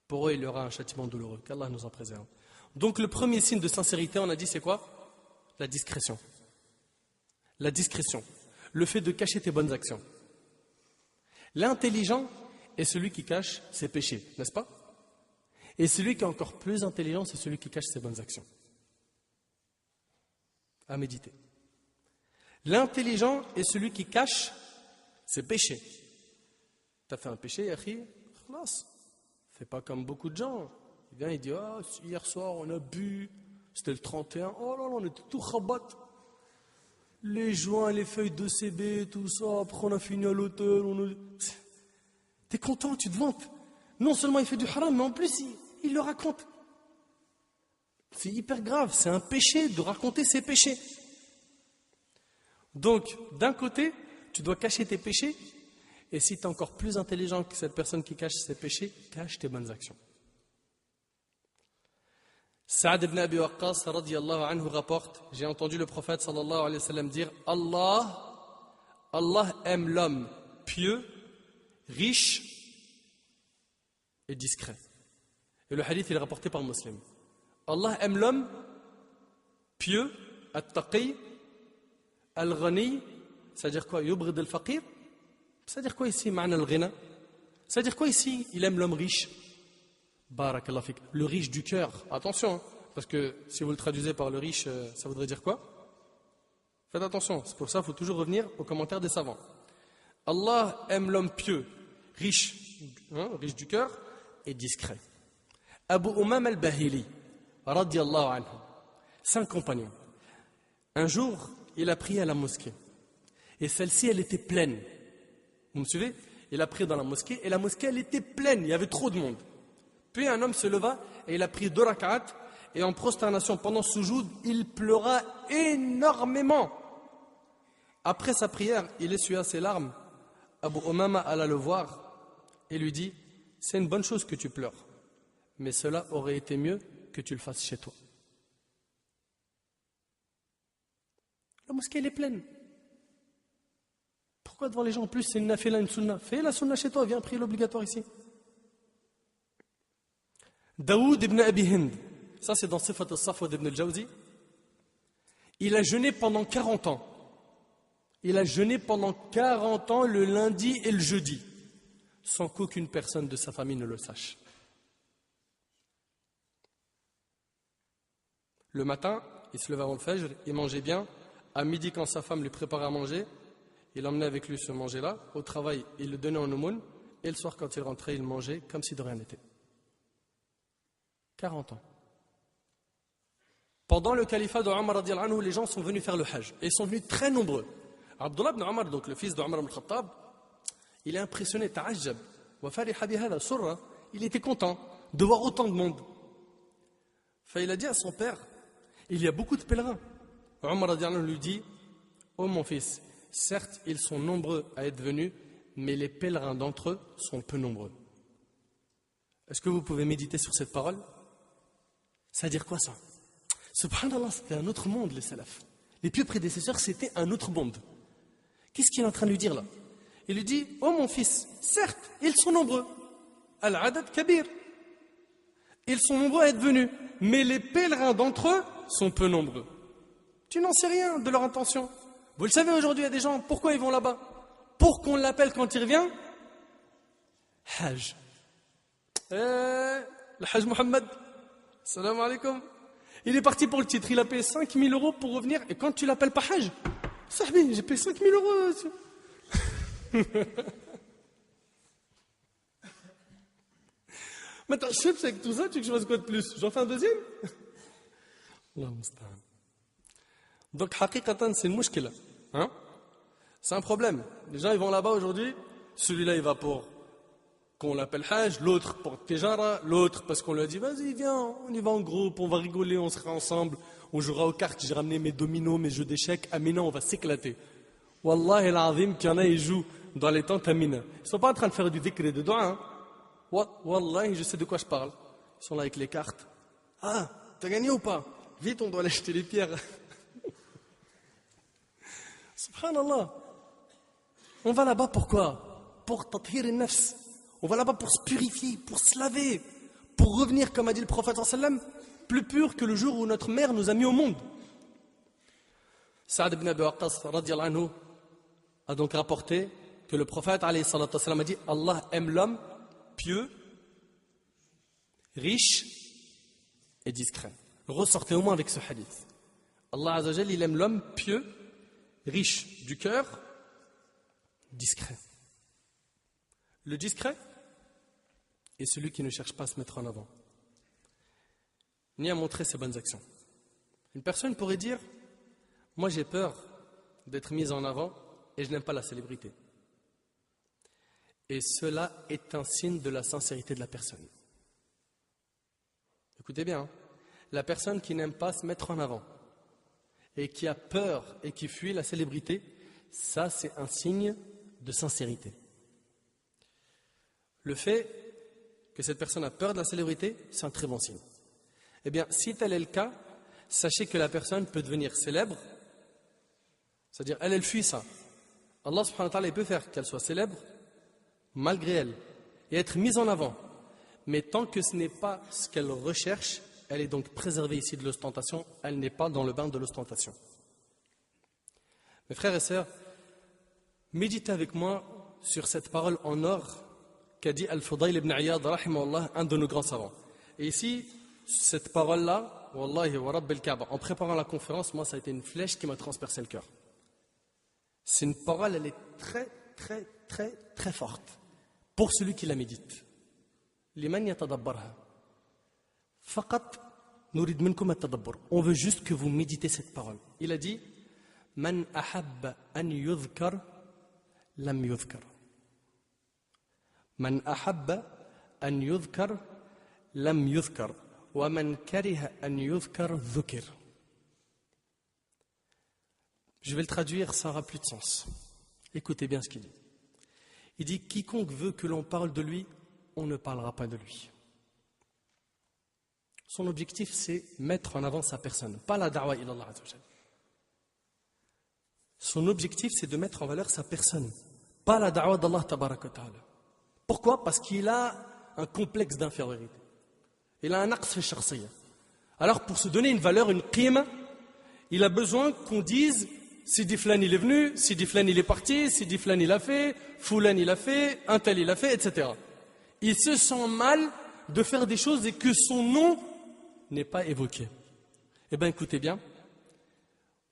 Pour eux, il y aura un châtiment douloureux. Qu'Allah nous en préserve. Donc le premier signe de sincérité, on a dit, c'est quoi? La discrétion. La discrétion. Le fait de cacher tes bonnes actions. L'intelligent est celui qui cache ses péchés, n'est-ce pas? Et celui qui est encore plus intelligent, c'est celui qui cache ses bonnes actions. À méditer. L'intelligent est celui qui cache ses péchés. Tu as fait un péché, Yahri, khalas. Fais pas comme beaucoup de gens. Il vient, il dit, hier soir on a bu, c'était le 31, oh là là, on était tout rabat. Les joints, les feuilles de CB, tout ça, après on a fini à l'hôtel. T'es content, tu te vantes. Non seulement il fait du haram, mais en plus il le raconte. C'est hyper grave, c'est un péché de raconter ses péchés. Donc, d'un côté, tu dois cacher tes péchés, et si tu es encore plus intelligent que cette personne qui cache ses péchés, cache tes bonnes actions. Saad ibn Abi Waqqas radiyallahu anhu rapporte, j'ai entendu le prophète sallallahu alayhi wa sallam dire, Allah aime l'homme pieux, riche et discret. Et le hadith il est rapporté par Muslim. Allah aime l'homme pieux, at-taqi, al-ghani, c'est-à-dire quoi? Yubrid al-faqir. C'est-à-dire quoi ici, ma'na al-ghina? C'est-à-dire quoi ici? Il aime l'homme riche. Barakallahu fik. Le riche du cœur. Attention, hein, parce que si vous le traduisez par le riche, ça voudrait dire quoi? Faites attention, c'est pour ça qu'il faut toujours revenir aux commentaires des savants. Allah aime l'homme pieux, riche, riche du cœur et discret. Abu Umam al-Bahili, radiyallahu anhu, 5 compagnons. Un jour, il a prié à la mosquée. Et celle-ci, elle était pleine. Vous me suivez? Il a prié dans la mosquée et la mosquée, elle était pleine. Il y avait trop de monde. Puis un homme se leva et il a pris 2 rak'at et en prosternation pendant soujoud, il pleura énormément. Après sa prière, il essuya ses larmes Abu Umama alla le voir et lui dit « C'est une bonne chose que tu pleures, mais cela aurait été mieux que tu le fasses chez toi. » La mosquée, elle est pleine. Pourquoi devant les gens en plus c'est une nafila, une sunna? Fais la sunna chez toi, viens prier l'obligatoire ici. Daoud ibn Abi Hind, ça c'est dans Sifat al-Safwad ibn al-Jawzi. Il a jeûné pendant 40 ans. Il a jeûné pendant 40 ans le lundi et le jeudi, sans qu'aucune personne de sa famille ne le sache. Le matin, il se levait avant le fajr, il mangeait bien. À midi, quand sa femme lui préparait à manger, il emmenait avec lui ce manger-là. Au travail, il le donnait en aumône. Et le soir, quand il rentrait, il mangeait comme si de rien n'était. 40 ans. Pendant le califat de Omar radiyallahu anhu, les gens sont venus faire le hajj. Et ils sont venus très nombreux. Abdullah ibn Omar, donc le fils de Omar ibn Khattab, il est impressionné, ta'ajjab. Wa fariha bihada surra. Il était content de voir autant de monde. Enfin, il a dit à son père, il y a beaucoup de pèlerins. Omar radiyallahu anhu lui dit, ô mon fils, certes, ils sont nombreux à être venus, mais les pèlerins d'entre eux sont peu nombreux. Est-ce que vous pouvez méditer sur cette parole? Ça veut dire quoi ça? Subhanallah, c'était un autre monde, les salafs. Les pieux prédécesseurs, c'était un autre monde. Qu'est-ce qu'il est en train de lui dire là? Il lui dit, oh mon fils, certes, ils sont nombreux. Al-adad kabir. Ils sont nombreux à être venus, mais les pèlerins d'entre eux sont peu nombreux. Tu n'en sais rien de leur intention. Vous le savez, aujourd'hui, il y a des gens, pourquoi ils vont là-bas? Pour qu'on l'appelle quand il revient Hajj. Le Hajj Mohammed. Salam alaikum. Il est parti pour le titre, il a payé 5 000 € pour revenir, et quand tu l'appelles pas Hajj, Sahbi, j'ai payé 5 000 €. Maintenant, je sais avec tout ça, tu veux que je fasse quoi de plus? J'en fais un deuxième? Allah musta'an. Donc, haqiqatan, c'est une mouchkila. Hein? C'est un problème. Les gens, ils vont là-bas aujourd'hui. Celui-là, il va pour qu'on l'appelle Hajj, l'autre pour Tejara, l'autre parce qu'on lui a dit, vas-y, viens, on y va en groupe, on va rigoler, on sera ensemble, on jouera aux cartes, j'ai ramené mes dominos, mes jeux d'échecs, à Mina, on va s'éclater. Wallah el-azim, qu'il y en a, ils jouent dans les tentes à Mina. Ils ne sont pas en train de faire du dhikr et de dua. Hein? Wallah, je sais de quoi je parle. Ils sont là avec les cartes. Ah, t'as gagné ou pas? Vite, on doit aller acheter les pierres. Subhanallah. On va là-bas pourquoi? Pour tathir al-nafs. On va là-bas pour se purifier, pour se laver, pour revenir, comme a dit le prophète sallam, plus pur que le jour où notre mère nous a mis au monde. Saad ibn Abi Waqqas radiyallahu anhu a donc rapporté que le prophète alayhi salatu wassalam a dit, Allah aime l'homme pieux, riche et discret. Ressortez au moins avec ce hadith. Allah azza wa jalla, il aime l'homme pieux, riche du cœur, discret. Le discret est celui qui ne cherche pas à se mettre en avant, ni à montrer ses bonnes actions. Une personne pourrait dire, moi j'ai peur d'être mise en avant et je n'aime pas la célébrité. Et cela est un signe de la sincérité de la personne. Écoutez bien, hein. La personne qui n'aime pas se mettre en avant et qui a peur et qui fuit la célébrité, ça c'est un signe de sincérité. Le fait que cette personne a peur de la célébrité, c'est un très bon signe. Eh bien, si tel est le cas, sachez que la personne peut devenir célèbre, c'est-à-dire elle fuit ça. Allah subhanahu wa ta'ala, il peut faire qu'elle soit célèbre malgré elle et être mise en avant. Mais tant que ce n'est pas ce qu'elle recherche, elle est donc préservée ici de l'ostentation, elle n'est pas dans le bain de l'ostentation. Mes frères et sœurs, méditez avec moi sur cette parole en or qu'a dit Al-Fudayl ibn Iyad, rahimahullah, un de nos grands savants. Et ici, cette parole-là, Wallahi wa Rabbil Kaaba, en préparant la conférence, moi ça a été une flèche qui m'a transpercé le cœur. C'est une parole, elle est très, très, très, très forte pour celui qui la médite. Liman yatadabbarha. Faqat nurid minkum at-tadabbur. On veut juste que vous méditez cette parole. Il a dit Man ahabba an yudhkar lam yudhkar. Man ahabba an yudhkar lam yudhkar. Wa man kariha an yudhkar dhukir. Je vais le traduire, ça aura plus de sens. Écoutez bien ce qu'il dit. Il dit, quiconque veut que l'on parle de lui, on ne parlera pas de lui. Son objectif, c'est mettre en avant sa personne, pas la da'wa ila Allah azza wa jalla. Son objectif, c'est de mettre en valeur sa personne, pas la da'wa d'Allah tabaraka wa ta'ala. Pourquoi? Parce qu'il a un complexe d'infériorité. Il a un aqs fi shakhsiyya. Alors, pour se donner une valeur, une qima, il a besoin qu'on dise Sidi Flan il est venu, Sidi Flan il est parti, Sidi Flan il a fait, Foulan il a fait, un tel il a fait, etc. Il se sent mal de faire des choses et que son nom n'est pas évoqué. Eh bien, écoutez bien,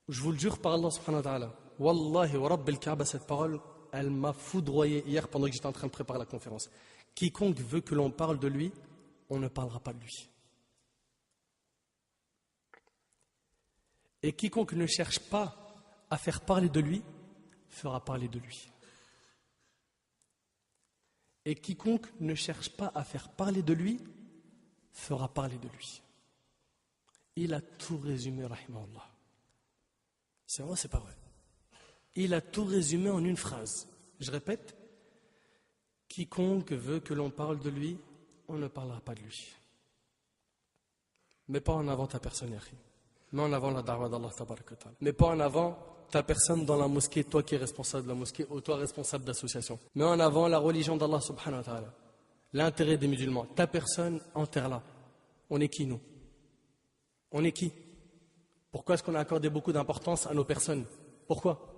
je vous le jure par Allah subhanahu wa ta'ala, Wallahi wa Rabbil Kaaba, cette parole, elle m'a foudroyé hier pendant que j'étais en train de préparer la conférence. Quiconque veut que l'on parle de lui, on ne parlera pas de lui. Et quiconque ne cherche pas à faire parler de lui, fera parler de lui. Et quiconque ne cherche pas à faire parler de lui, fera parler de lui. Il a tout résumé, rahimahullah. C'est vrai, c'est pas vrai. Il a tout résumé en une phrase. Je répète, quiconque veut que l'on parle de lui, on ne parlera pas de lui. Mais pas en avant ta personne, Yahri. Mais en avant la da'wa d'Allah tabaraka wa ta'ala. Mais pas en avant ta personne dans la mosquée, toi qui es responsable de la mosquée ou toi responsable d'association. Mais en avant la religion d'Allah subhanahu wa ta'ala. L'intérêt des musulmans. Ta personne, enterre-la. On est qui, nous? On est qui? Pourquoi est-ce qu'on a accordé beaucoup d'importance à nos personnes? Pourquoi?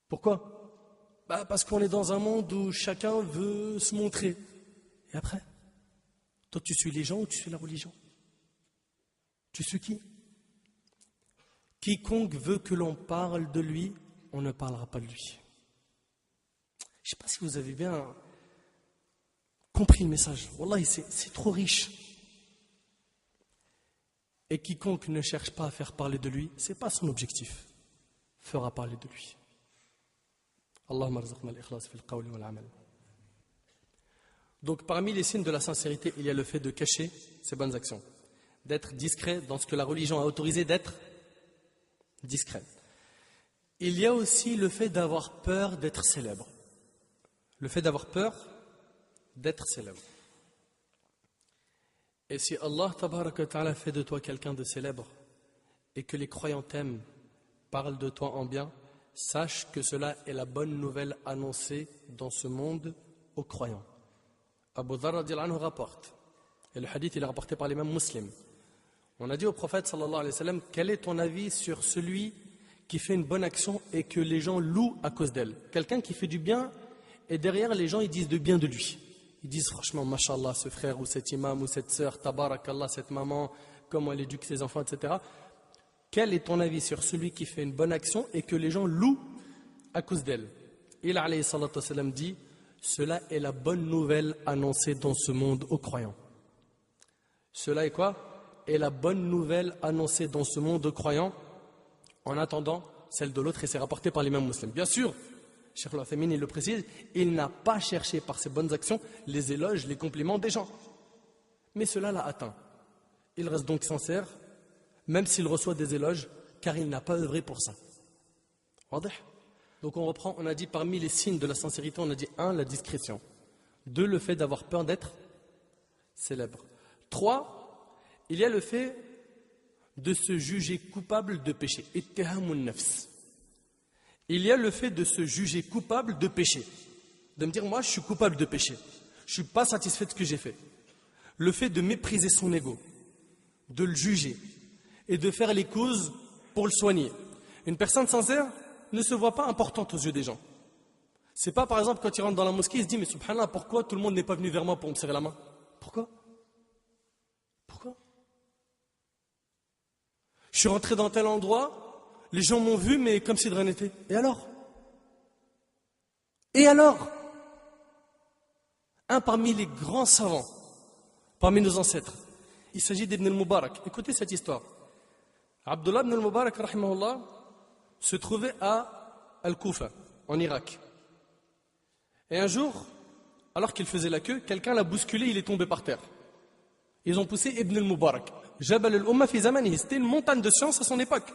Pourquoi? Parce qu'on est dans un monde où chacun veut se montrer. Et après? Toi, tu suis les gens ou tu suis la religion? Tu suis qui? Quiconque veut que l'on parle de lui, on ne parlera pas de lui. Je ne sais pas si vous avez bien compris le message. Wallahi, c'est trop riche. Et quiconque ne cherche pas à faire parler de lui, ce n'est pas son objectif, fera parler de lui. Allahumma arzuqna al-ikhlas fil qawli wal amal. Donc parmi les signes de la sincérité, il y a le fait de cacher ses bonnes actions, d'être discret dans ce que la religion a autorisé d'être discret. Il y a aussi le fait d'avoir peur d'être célèbre. Le fait d'avoir peur d'être célèbre. Et si Allah tabaraka wa ta'ala fait de toi quelqu'un de célèbre et que les croyants t'aiment, parlent de toi en bien, sache que cela est la bonne nouvelle annoncée dans ce monde aux croyants. Abu Dharr radiyallahu anhu rapporte, et le hadith il est rapporté par l'imam Muslim. On a dit au prophète sallallahu alayhi wa sallam, quel est ton avis sur celui qui fait une bonne action et que les gens louent à cause d'elle? Quelqu'un qui fait du bien et derrière les gens ils disent de bien de lui. Ils disent franchement, mashallah, ce frère ou cet imam ou cette sœur, tabarakallah, cette maman, comment elle éduque ses enfants, etc. Quel est ton avis sur celui qui fait une bonne action et que les gens louent à cause d'elle? Il alayhi salatu wa sallam dit, cela est la bonne nouvelle annoncée dans ce monde aux croyants. Cela est quoi? Est la bonne nouvelle annoncée dans ce monde aux croyants en attendant celle de l'autre, et c'est rapporté par l'imam Muslim. Bien sûr, Cheikh Al-Uthaymin, il le précise, il n'a pas cherché par ses bonnes actions les éloges, les compliments des gens. Mais cela l'a atteint. Il reste donc sincère, même s'il reçoit des éloges, car il n'a pas œuvré pour ça. Donc on reprend, on a dit parmi les signes de la sincérité, on a dit 1, la discrétion. 2, le fait d'avoir peur d'être célèbre. 3, il y a le fait de se juger coupable de péché. Ittihamun nafs. Il y a le fait de se juger coupable de péché. De me dire, moi, je suis coupable de péché. Je ne suis pas satisfait de ce que j'ai fait. Le fait de mépriser son ego, de le juger et de faire les causes pour le soigner. Une personne sincère ne se voit pas importante aux yeux des gens. C'est pas, par exemple, quand il rentre dans la mosquée, il se dit, mais subhanallah, pourquoi tout le monde n'est pas venu vers moi pour me serrer la main? Pourquoi? Pourquoi? Je suis rentré dans tel endroit, les gens m'ont vu, mais comme si de rien n'était. Et alors? Et alors? Un parmi les grands savants, parmi nos ancêtres, il s'agit d'Ibn al-Mubarak. Écoutez cette histoire. Abdullah ibn al-Mubarak, rahimahullah, se trouvait à Al-Koufa, en Irak. Et un jour, alors qu'il faisait la queue, quelqu'un l'a bousculé, il est tombé par terre. Ils ont poussé Ibn al-Mubarak. Jabal al-Umma fi zamanihi, c'était une montagne de science à son époque.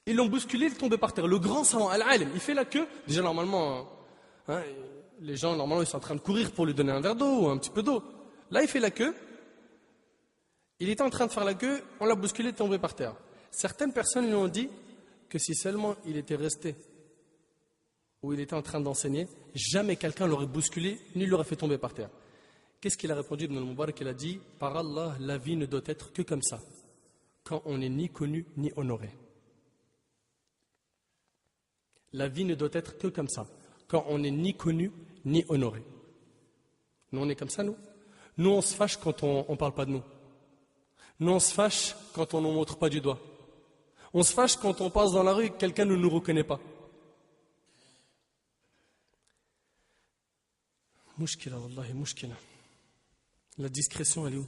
Ils l'ont bousculé, il est tombé par terre. Le grand savant, Al-Alim, il fait la queue. Déjà, normalement, hein, les gens, normalement, ils sont en train de courir pour lui donner un verre d'eau ou un petit peu d'eau. Là, il fait la queue. Il était en train de faire la queue, on l'a bousculé, il est tombé par terre. Certaines personnes lui ont dit que si seulement il était resté où il était en train d'enseigner, jamais quelqu'un l'aurait bousculé ni l'aurait fait tomber par terre. Qu'est-ce qu'il a répondu Ibn al-Mubarak? Il a dit, par Allah, la vie ne doit être que comme ça, quand on n'est ni connu ni honoré. La vie ne doit être que comme ça, quand on n'est ni connu ni honoré. Nous, on est comme ça, nous. Nous, on se fâche quand on ne parle pas de nous. Nous, on se fâche quand on ne nous montre pas du doigt. On se fâche quand on passe dans la rue et que quelqu'un ne nous reconnaît pas. Mouchkila, wallahi, mouchkila. La discrétion, elle est où?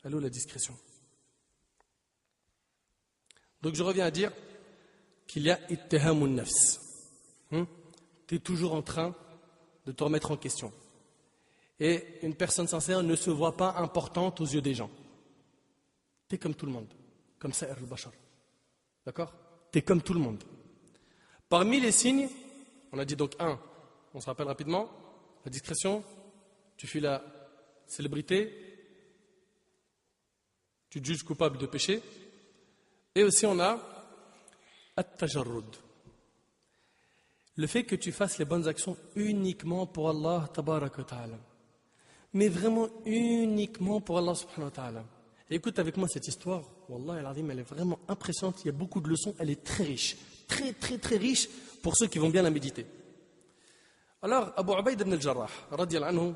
Elle est où la discrétion? Donc je reviens à dire qu'il y a ittihamun nafs. Tu es toujours en train de te remettre en question. Et une personne sincère ne se voit pas importante aux yeux des gens. Tu es comme tout le monde, comme Sa'ir al-Bashar. D'accord? Tu es comme tout le monde. Parmi les signes, on a dit donc un, on se rappelle rapidement, la discrétion, tu fuis la célébrité, tu te juges coupable de péché. Et aussi on a at-tajarrud. Le fait que tu fasses les bonnes actions uniquement pour Allah tabaraka wa ta'ala. Mais vraiment uniquement pour Allah subhanahu wa ta'ala. Et écoute avec moi cette histoire, Wallah al-Azim, elle est vraiment impressionnante, il y a beaucoup de leçons, elle est très riche, très très très riche pour ceux qui vont bien la méditer. Alors, Abu Ubayd ibn al-Jarrah, radiyallahu anhu,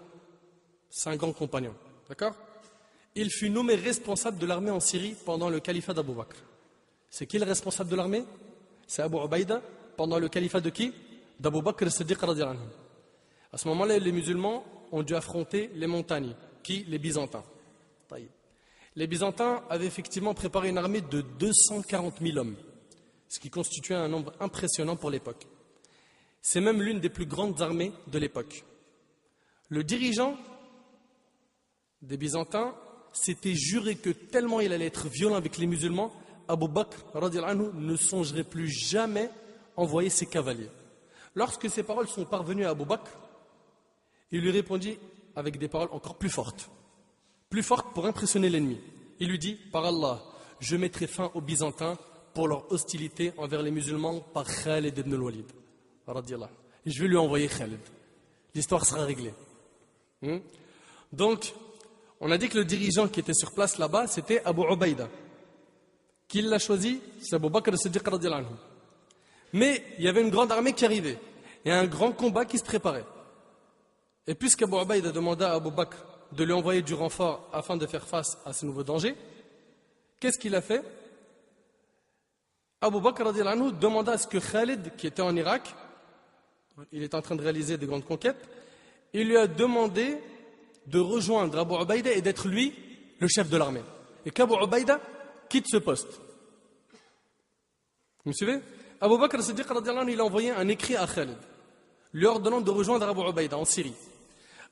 c'est un grand compagnon, d'accord? Il fut nommé responsable de l'armée en Syrie pendant le califat d'Abu Bakr. C'est qui le responsable de l'armée? C'est Abu Ubaïda, pendant le califat de qui? D'Abu Bakr as-Siddiq radiyallahu anhu. À ce moment-là, les musulmans ont dû affronter les montagnes, qui? Les Byzantins. Les Byzantins avaient effectivement préparé une armée de 240 000 hommes, ce qui constituait un nombre impressionnant pour l'époque. C'est même l'une des plus grandes armées de l'époque. Le dirigeant des Byzantins s'était juré que tellement il allait être violent avec les musulmans, Abu Bakr radiyallahu anhu ne songerait plus jamais envoyer ses cavaliers. Lorsque ces paroles sont parvenues à Abu Bakr, il lui répondit avec des paroles encore plus fortes pour impressionner l'ennemi. Il lui dit, par Allah, je mettrai fin aux Byzantins pour leur hostilité envers les musulmans par Khalid ibn al-Walid. Et je vais lui envoyer Khalid. L'histoire sera réglée. Donc, on a dit que le dirigeant qui était sur place là-bas, c'était Abu Ubaïda. Qui l'a choisi? C'est Abu Bakr as-Siddiq radiyallahu anhu. Mais il y avait une grande armée qui arrivait et un grand combat qui se préparait. Et puisqu'Abu Ubaïda demanda à Abu Bakr de lui envoyer du renfort afin de faire face à ce nouveau danger, qu'est-ce qu'il a fait? Abu Bakr radiyallahu anhu demanda à ce que Khalid, qui était en Irak, il est en train de réaliser de grandes conquêtes, il lui a demandé de rejoindre Abu Ubaïda et d'être lui le chef de l'armée. Et qu'Abu Ubaïda quitte ce poste. Vous me suivez? Abu Bakr as-Siddiq radiyallahu anhu, il a envoyé un écrit à Khalid, lui ordonnant de rejoindre Abu Ubaïda en Syrie,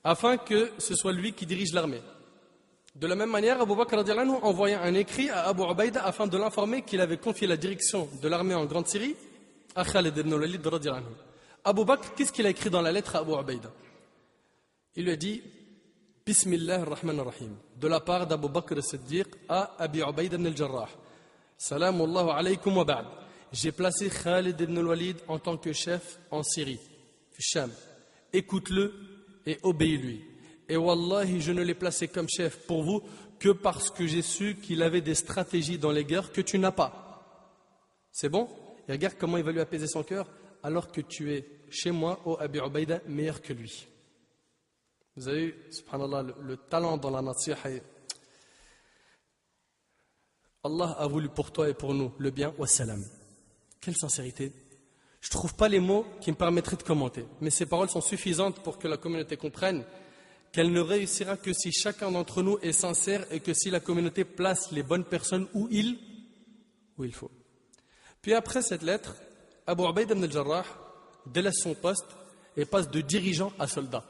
afin que ce soit lui qui dirige l'armée. De la même manière, Abu Bakr radiyallahu anhu envoya un écrit à Abu Ubaïda afin de l'informer qu'il avait confié la direction de l'armée en Grande Syrie à Khalid ibn al-Walid radiyallahu anhu. Abu Bakr, qu'est-ce qu'il a écrit dans la lettre à Abu Ubaïda? Il lui a dit Bismillah ar-Rahman ar-Rahim, de la part d'Abu Bakr as-Siddiq à Abi Ubaïda ibn al-Jarrah. Salamullahu alaykum wa ba'd. J'ai placé Khalid ibn al-Walid en tant que chef en Syrie, Sham. Écoute-le et obéis-lui. Et wallahi, je ne l'ai placé comme chef pour vous que parce que j'ai su qu'il avait des stratégies dans les guerres que tu n'as pas. C'est bon? Et regarde comment il va lui apaiser son cœur alors que tu es chez moi, ô Abi Ubaïda, meilleur que lui. Vous avez eu, subhanallah, le talent dans la nasiha. Allah a voulu pour toi et pour nous le bien, wa salam. Quelle sincérité! Je ne trouve pas les mots qui me permettraient de commenter, mais ces paroles sont suffisantes pour que la communauté comprenne qu'elle ne réussira que si chacun d'entre nous est sincère et que si la communauté place les bonnes personnes où il faut. Puis après cette lettre, Abu Ubaïda ibn al-Jarrah délaisse son poste et passe de dirigeant à soldat.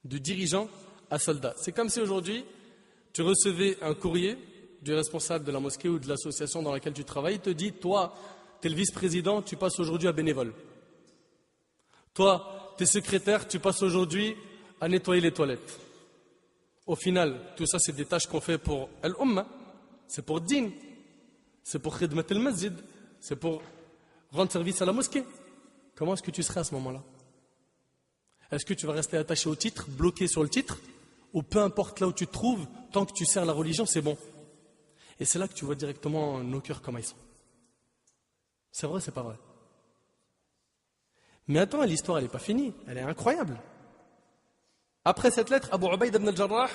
De dirigeant à soldat. C'est comme si aujourd'hui, tu recevais un courrier du responsable de la mosquée ou de l'association dans laquelle tu travailles te dit, toi, tu es le vice-président, tu passes aujourd'hui à bénévole. Toi, tu es secrétaire, tu passes aujourd'hui à nettoyer les toilettes. Au final, tout ça, c'est des tâches qu'on fait pour Al-Umma, c'est pour Din, c'est pour Khidmat al-Masjid, c'est pour rendre service à la mosquée. Comment est-ce que tu serais à ce moment-là? Est-ce que tu vas rester attaché au titre, bloqué sur le titre, ou peu importe là où tu te trouves, tant que tu sers la religion, c'est bon? Et c'est là que tu vois directement nos cœurs comme ils sont. C'est vrai, c'est pas vrai? Mais attends, l'histoire, elle n'est pas finie, elle est incroyable. Après cette lettre, Abu Ubaïda ibn al-Jarrah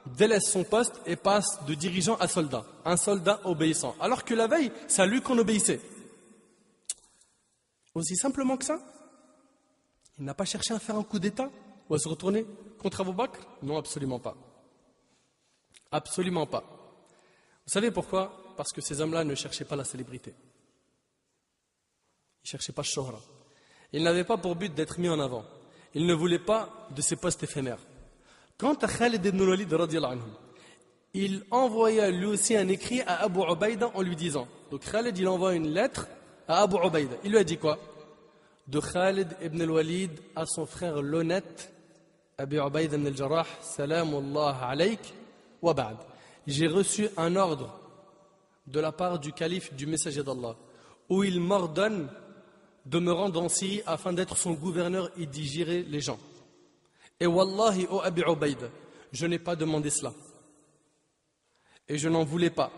délaisse son poste et passe de dirigeant à soldat, un soldat obéissant. Alors que la veille, c'est à lui qu'on obéissait. Aussi simplement que ça, il n'a pas cherché à faire un coup d'État ou à se retourner contre Abu Bakr? Non, absolument pas. Absolument pas. Vous savez pourquoi? Parce que ces hommes-là ne cherchaient pas la célébrité. Ils ne cherchaient pas Shohra. Ils n'avaient pas pour but d'être mis en avant. Ils ne voulaient pas de ces postes éphémères. Quant à Khalid ibn al-Walid, il envoya lui aussi un écrit à Abu Ubaïda en lui disant. Donc Khalid, il envoie une lettre à Abu Ubaïda. Il lui a dit quoi? De Khalid ibn al-Walid à son frère l'honnête, Abu Ubaïda ibn al-Jarrah, salamullah alayk wa ba'd. J'ai reçu un ordre de la part du calife du messager d'Allah, où il m'ordonne de me rendre en Syrie afin d'être son gouverneur et d'y gérer les gens. Et wallahi, ô Abu Ubaïda, je n'ai pas demandé cela. Et je n'en voulais pas.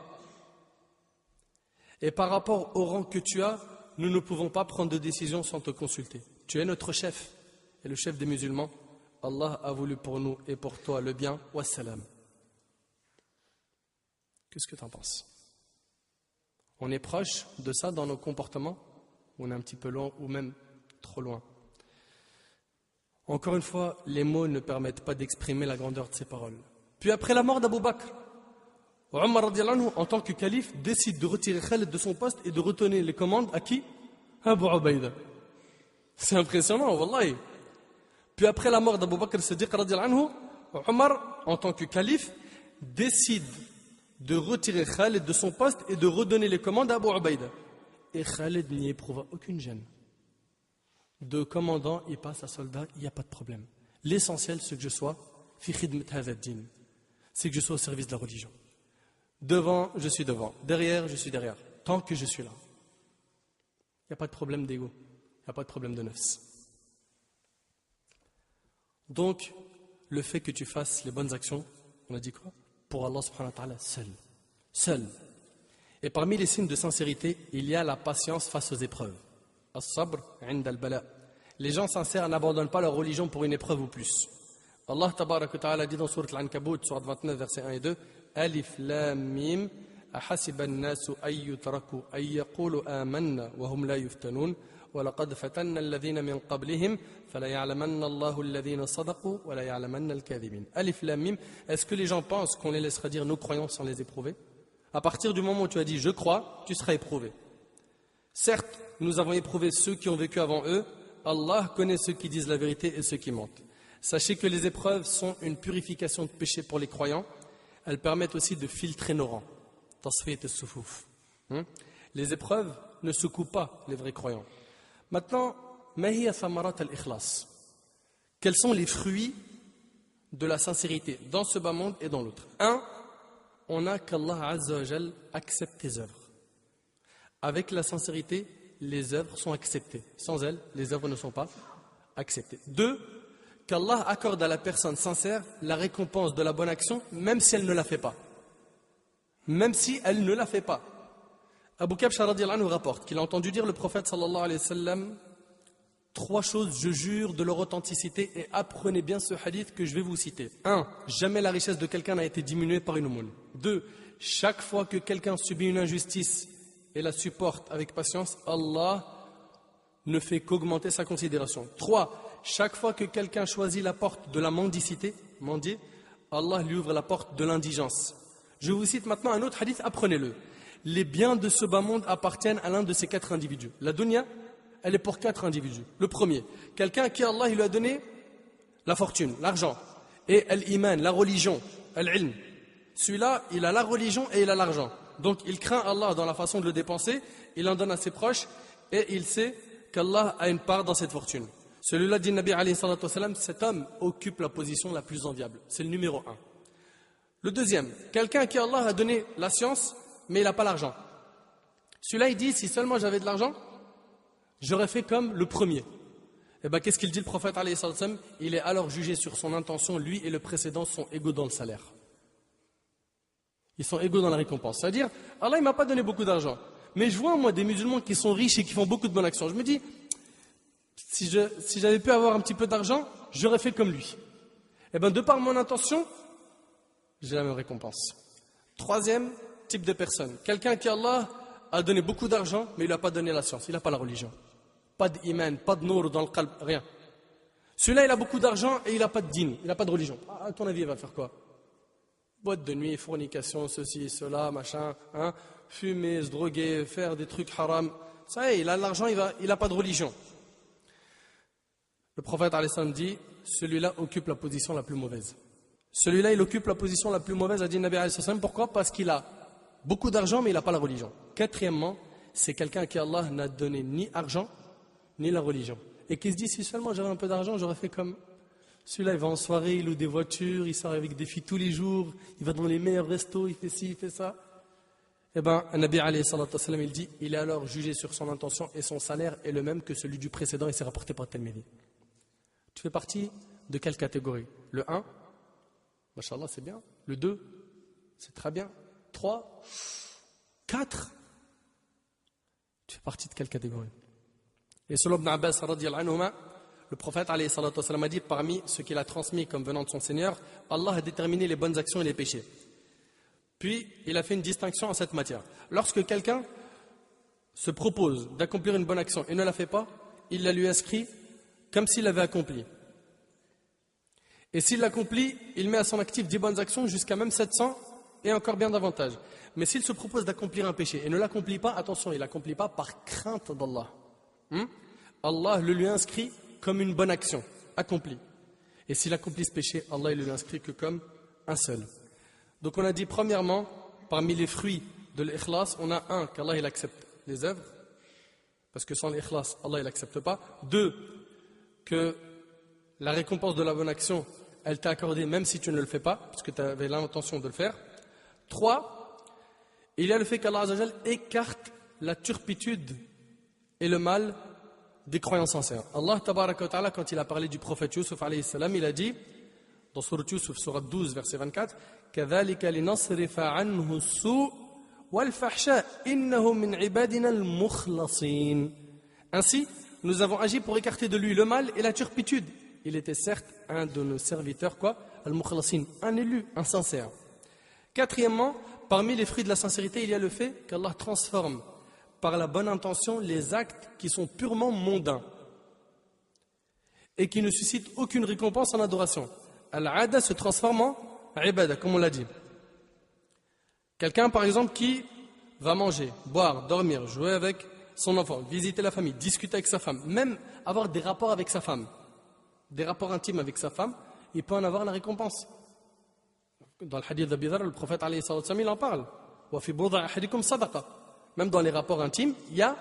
Et par rapport au rang que tu as, nous ne pouvons pas prendre de décision sans te consulter. Tu es notre chef et le chef des musulmans. Allah a voulu pour nous et pour toi le bien. Wassalam. Qu'est-ce que tu en penses? On est proche de ça dans nos comportements? Ou on est un petit peu loin ou même trop loin? Encore une fois, les mots ne permettent pas d'exprimer la grandeur de ces paroles. Puis après la mort d'Abu Bakr, Omar radiallahu anhu, en tant que calife, décide de retirer Khalid de son poste et de retourner les commandes à qui? Abu Ubaïda. C'est impressionnant, wallahi. Puis après la mort d'Abu Bakr Siddiq radiallahu anhu, Omar, en tant que calife, décide de retirer Khalid de son poste et de redonner les commandes à Abu Ubaïda. Et Khalid n'y éprouva aucune gêne. De commandant, il passe à soldat, il n'y a pas de problème. L'essentiel, c'est que je sois fi khidmat hadha ad-din. C'est que je sois au service de la religion. Devant, je suis devant. Derrière, je suis derrière. Tant que je suis là. Il n'y a pas de problème d'ego. Il n'y a pas de problème de nafs. Donc, le fait que tu fasses les bonnes actions, on a dit quoi? Pour Allah subhanahu wa ta'ala, seul. Seul. Et parmi les signes de sincérité, il y a la patience face aux épreuves. As-sabr 'inda al-bala. Les gens sincères n'abandonnent pas leur religion pour une épreuve ou plus. Allah tabarak wa ta'ala dit dans sourate Al-Ankabut, sourate 29, versets 1 et 2, Alif lam mim ahasiba an-nasu ay yutraku ay yaqulu amanna wa hum la yuftanun wa laqad fatanna alladhina min qablihim fala ya'lamanna Allahu alladhina sadaqu wa la ya'lamanna al-kadhibin. Alif lam mim, est-ce que les gens pensent qu'on les laissera dire nos croyances sans les éprouver? À partir du moment où tu as dit je crois, tu seras éprouvé. Certes, nous avons éprouvé ceux qui ont vécu avant eux. Allah connaît ceux qui disent la vérité et ceux qui mentent. Sachez que les épreuves sont une purification de péché pour les croyants. Elles permettent aussi de filtrer nos rangs. Tasfiyat as-sufuf. Les épreuves ne secouent pas les vrais croyants. Maintenant, ma hiya thamarat al-ikhlas. Quels sont les fruits de la sincérité dans ce bas monde et dans l'autre? 1. On a qu'Allah Azza wa Jal accepte tes œuvres. Avec la sincérité, les œuvres sont acceptées. Sans elles, les œuvres ne sont pas acceptées. 2. Qu'Allah accorde à la personne sincère la récompense de la bonne action, même si elle ne la fait pas. Même si elle ne la fait pas. Abu Kabsha radiyallahu anhu rapporte qu'il a entendu dire le prophète sallallahu alayhi wa sallam 3 choses, je jure de leur authenticité, et apprenez bien ce hadith que je vais vous citer. 1. Jamais la richesse de quelqu'un n'a été diminuée par une aumône. 2. Chaque fois que quelqu'un subit une injustice et la supporte avec patience, Allah ne fait qu'augmenter sa considération. 3. Chaque fois que quelqu'un choisit la porte de la mendicité, mendier, Allah lui ouvre la porte de l'indigence. Je vous cite maintenant un autre hadith, apprenez-le. Les biens de ce bas monde appartiennent à l'un de ces 4 individus. La dunya, elle est pour 4 individus. Le premier, quelqu'un à qui Allah il lui a donné la fortune, l'argent, et l'iman, la religion, l'ilm. celui-là, il a la religion et il a l'argent. Donc il craint Allah dans la façon de le dépenser, il en donne à ses proches et il sait qu'Allah a une part dans cette fortune. Celui-là, dit Nabi alayhi salatu wasalam, cet homme occupe la position la plus enviable. C'est le numéro 1. Le deuxième, quelqu'un à qui Allah a donné la science, mais il n'a pas l'argent. Celui-là, il dit, si seulement j'avais de l'argent, j'aurais fait comme le premier. Et bien, qu'est-ce qu'il dit le prophète alayhi salatu wasalam? Il est alors jugé sur son intention, lui et le précédent sont égaux dans le salaire. Ils sont égaux dans la récompense. C'est-à-dire, Allah ne m'a pas donné beaucoup d'argent. Mais je vois, moi, des musulmans qui sont riches et qui font beaucoup de bonnes actions. Je me dis, si j'avais pu avoir un petit peu d'argent, j'aurais fait comme lui. Et bien, de par mon intention, j'ai la même récompense. Troisième type de personne. Quelqu'un qui, Allah, a donné beaucoup d'argent, mais il n'a pas donné la science. Il n'a pas la religion. Pas d'iman, pas de nour dans le qalb, rien. Celui-là, il a beaucoup d'argent et il n'a pas de din, il n'a pas de religion. À ton avis, il va faire quoi? Boîte de nuit, fornication, ceci, cela, machin, hein, fumer, se droguer, faire des trucs haram. Ça y est, il a l'argent, il n'a pas de religion. Le prophète alayhi salam dit, celui-là occupe la position la plus mauvaise. Celui-là, il occupe la position la plus mauvaise, a dit Nabi alayhi salam. Pourquoi? Parce qu'il a beaucoup d'argent, mais il n'a pas la religion. Quatrièmement, c'est quelqu'un à qui Allah n'a donné ni argent, ni la religion. Et qui se dit, si seulement j'avais un peu d'argent, j'aurais fait comme... Celui-là, il va en soirée, il loue des voitures, il sort avec des filles tous les jours, il va dans les meilleurs restos, il fait ci, il fait ça. Eh bien, Nabi alayhi salatu wasalam, il dit, il est alors jugé sur son intention et son salaire est le même que celui du précédent et c'est rapporté par Tirmidhi. Tu fais partie de quelle catégorie? Le 1, Masha'Allah, c'est bien. Le 2, c'est très bien. 3, 4, tu fais partie de quelle catégorie? Et selon Ibn Abbas, radiyallahu anhuma, le prophète alayhi salatu wasalam a dit, parmi ce qu'il a transmis comme venant de son Seigneur, Allah a déterminé les bonnes actions et les péchés. Puis, il a fait une distinction en cette matière. Lorsque quelqu'un se propose d'accomplir une bonne action et ne la fait pas, il la lui inscrit comme s'il l'avait accomplie. Et s'il l'accomplit, il met à son actif 10 bonnes actions jusqu'à même 700 et encore bien davantage. Mais s'il se propose d'accomplir un péché et ne l'accomplit pas, attention, il ne l'accomplit pas par crainte d'Allah. Allah le lui inscrit comme une bonne action, accomplie. Et s'il accomplit ce péché, Allah ne lui inscrit que comme un seul. Donc on a dit premièrement, parmi les fruits de l'ikhlas, on a un, qu'Allah il accepte les œuvres, parce que sans l'ikhlas, Allah il n'accepte pas. 2, que la récompense de la bonne action, elle t'a accordée même si tu ne le fais pas, parce que tu avais l'intention de le faire. 3, il y a le fait qu'Allah Azzawajal écarte la turpitude et le mal des croyants sincères. Allah tabaraka wa ta'ala, quand il a parlé du prophète Yusuf alayhi salam, il a dit dans Surat Yusuf, Surat 12, verset 24, كَذَلِكَ لِنَصْرِفَ عَنْهُ السُّوءَ وَالْفَحْشَاءَ إِنَّهُ مِنْ عِبَادِنَا الْمُخْلَصِينَ. Ainsi, nous avons agi pour écarter de lui le mal et la turpitude. Il était certes un de nos serviteurs, quoi, al-mukhlasin, un élu, un sincère. Quatrièmement, parmi les fruits de la sincérité, il y a le fait qu'Allah transforme par la bonne intention les actes qui sont purement mondains et qui ne suscitent aucune récompense en adoration. Al-ada se transforme en ibada, comme on l'a dit. Quelqu'un, par exemple, qui va manger, boire, dormir, jouer avec son enfant, visiter la famille, discuter avec sa femme, même avoir des rapports avec sa femme, des rapports intimes avec sa femme, il peut en avoir la récompense. Dans le hadith d'Abi Dharr, le prophète alayhi salatu wasallam, il en parle. Wa fi bud'a ahadikum sadaqa. Même dans les rapports intimes, il y a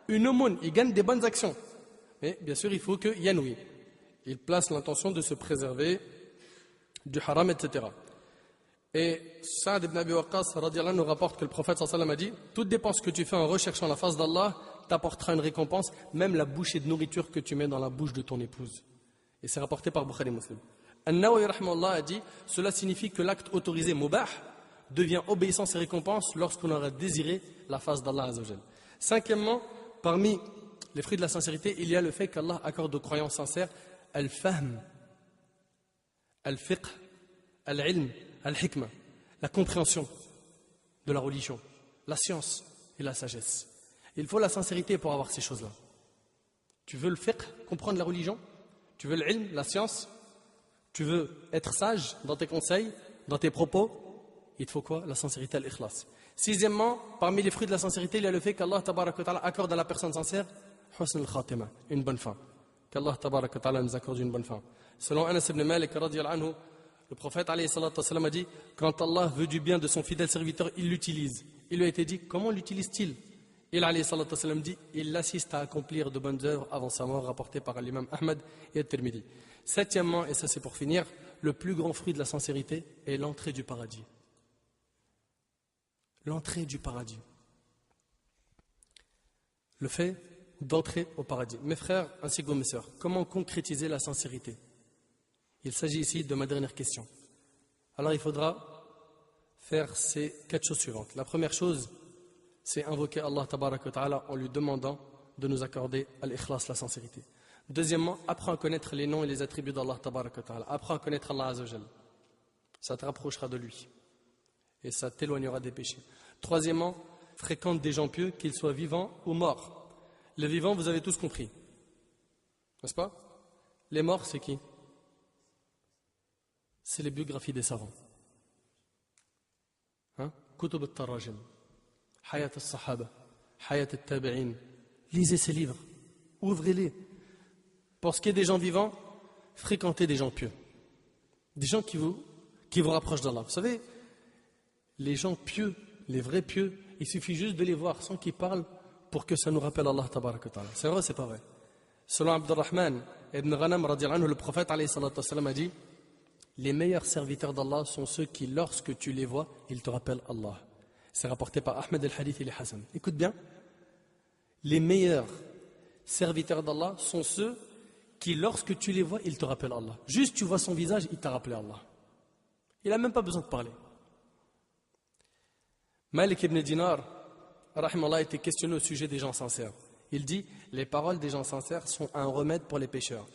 une aumône, il gagne des bonnes actions. Mais bien sûr, il faut que yanoui. Il place l'intention de se préserver du haram, etc. Et Sa'd ibn Abi Waqqas radiyallahu anhu nous rapporte que le prophète sallallahu alayhi wa sallam a dit, toute dépense que tu fais en recherchant la face d'Allah t'apportera une récompense, même la bouchée de nourriture que tu mets dans la bouche de ton épouse. Et c'est rapporté par Bukhari Muslim. An-Nawawi rahimahullah a dit, cela signifie que l'acte autorisé mubah devient obéissance et récompense lorsqu'on aura désiré la face d'Allah Azzawajal. Cinquièmement, parmi les fruits de la sincérité, il y a le fait qu'Allah accorde aux croyants sincères al-fahm, al-fiqh, al-ilm, al-hikmah, la compréhension de la religion, la science et la sagesse. Il faut la sincérité pour avoir ces choses-là. Tu veux le fiqh, comprendre la religion? Tu veux l'ilm, la science? Tu veux être sage dans tes conseils, dans tes propos? Il te faut quoi? La sincérité, l'ikhlas. Sixièmement, parmi les fruits de la sincérité, il y a le fait qu'Allah tabaraka wa ta'ala accorde à la personne sincère husn al-khatima, une bonne fin. Qu'Allah tabaraka wa ta'ala nous accorde une bonne fin. Selon Anas ibn Malik radiyallahu anhu, Le prophète alayhi salatu wassalam, a dit, quand Allah veut du bien de son fidèle serviteur, il l'utilise. Il lui a été dit, comment l'utilise-t-il? Il alayhi salatu wassalam dit, il l'assiste à accomplir de bonnes œuvres avant sa mort, rapporté par l'imam Ahmad et At-Tirmidhi. Septièmement, et ça c'est pour finir, le plus grand fruit de la sincérité est l'entrée du paradis. L'entrée du paradis. Le fait d'entrer au paradis. Mes frères ainsi que mes sœurs, comment concrétiser la sincérité? Il s'agit ici de ma dernière question. Alors il faudra faire ces 4 choses suivantes. La première chose, c'est invoquer Allah tabaraka wa ta'ala en lui demandant de nous accorder al-ikhlas, la sincérité. Deuxièmement, apprends à connaître les noms et les attributs d'Allah tabaraka wa ta'ala. Apprends à connaître Allah azza wa jal. Ça te rapprochera de lui et ça t'éloignera des péchés. Troisièmement, fréquente des gens pieux, qu'ils soient vivants ou morts. Les vivants, vous avez tous compris, n'est-ce pas? Les morts, c'est qui? C'est les biographies des savants. Kutub al-Tarajim, Hayat al-Sahaba, Hayat al-Tabi'in. Lisez ces livres, ouvrez-les. Pour ce qui est des gens vivants, fréquentez des gens pieux. Des gens qui vous rapprochent d'Allah. Vous savez, les gens pieux, les vrais pieux, il suffit juste de les voir sans qu'ils parlent pour que ça nous rappelle Allah tabaraka wa ta'ala. C'est vrai, c'est pas vrai. Selon Abdurrahman ibn Ghanam radiallahu anhu, le prophète alayhi salatu wassalam a dit, les meilleurs serviteurs d'Allah sont ceux qui, lorsque tu les vois, ils te rappellent Allah. C'est rapporté par Ahmed al-Hadith et les Hassan. Écoute bien, les meilleurs serviteurs d'Allah sont ceux qui, lorsque tu les vois, ils te rappellent Allah. Juste tu vois son visage, il t'a rappelé Allah. Il n'a même pas besoin de parler. Malik ibn Dinar, rahimallah, a été questionné au sujet des gens sincères. Il dit, les paroles des gens sincères sont un remède pour les pécheurs.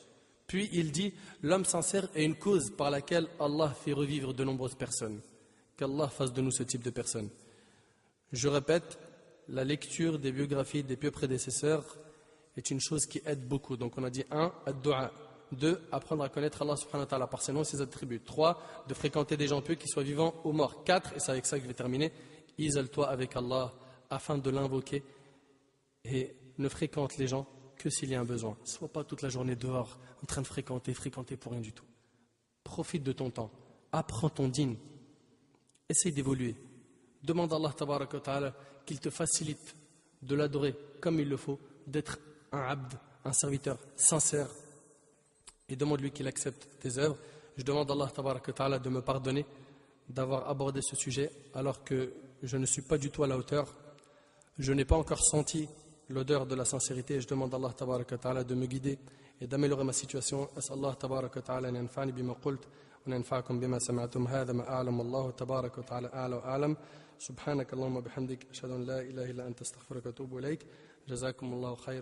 Puis il dit, l'homme sincère est une cause par laquelle Allah fait revivre de nombreuses personnes. Qu'Allah fasse de nous ce type de personnes. Je répète, la lecture des biographies des pieux prédécesseurs est une chose qui aide beaucoup. Donc on a dit 1, ad-du'a. 2, apprendre à connaître Allah subhanahu wa ta'ala par ses noms et ses attributs. 3, de fréquenter des gens pieux qui soient vivants ou morts. 4, et c'est avec ça que je vais terminer, isole-toi avec Allah afin de l'invoquer et ne fréquente les gens que s'il y a un besoin. Sois pas toute la journée dehors en train de fréquenter pour rien du tout. Profite de ton temps, apprends ton dîn, essaye d'évoluer. Demande à Allah tabaraka wa ta'ala qu'il te facilite de l'adorer comme il le faut, d'être un abd, un serviteur sincère, et demande-lui qu'il accepte tes œuvres. Je demande à Allah tabaraka wa ta'ala de me pardonner d'avoir abordé ce sujet alors que je ne suis pas du tout à la hauteur. Je n'ai pas encore senti l'odeur de la sincérité et je demande à Allah tabaraka wa ta'ala de me guider et d'améliorer ma situation. As'Allah tabaraka wa ta'ala an yanfa'ani bima qult wa yanfa'akum bima sami'tum. Hadha ma a'lamu Allah tabaraka wa ta'ala a'la wa a'lam. Subhanaka Allahumma bihamdik ashhadu an la ilaha illa anta astaghfiruka wa atubu ilayk. Jazakumullahu khayran.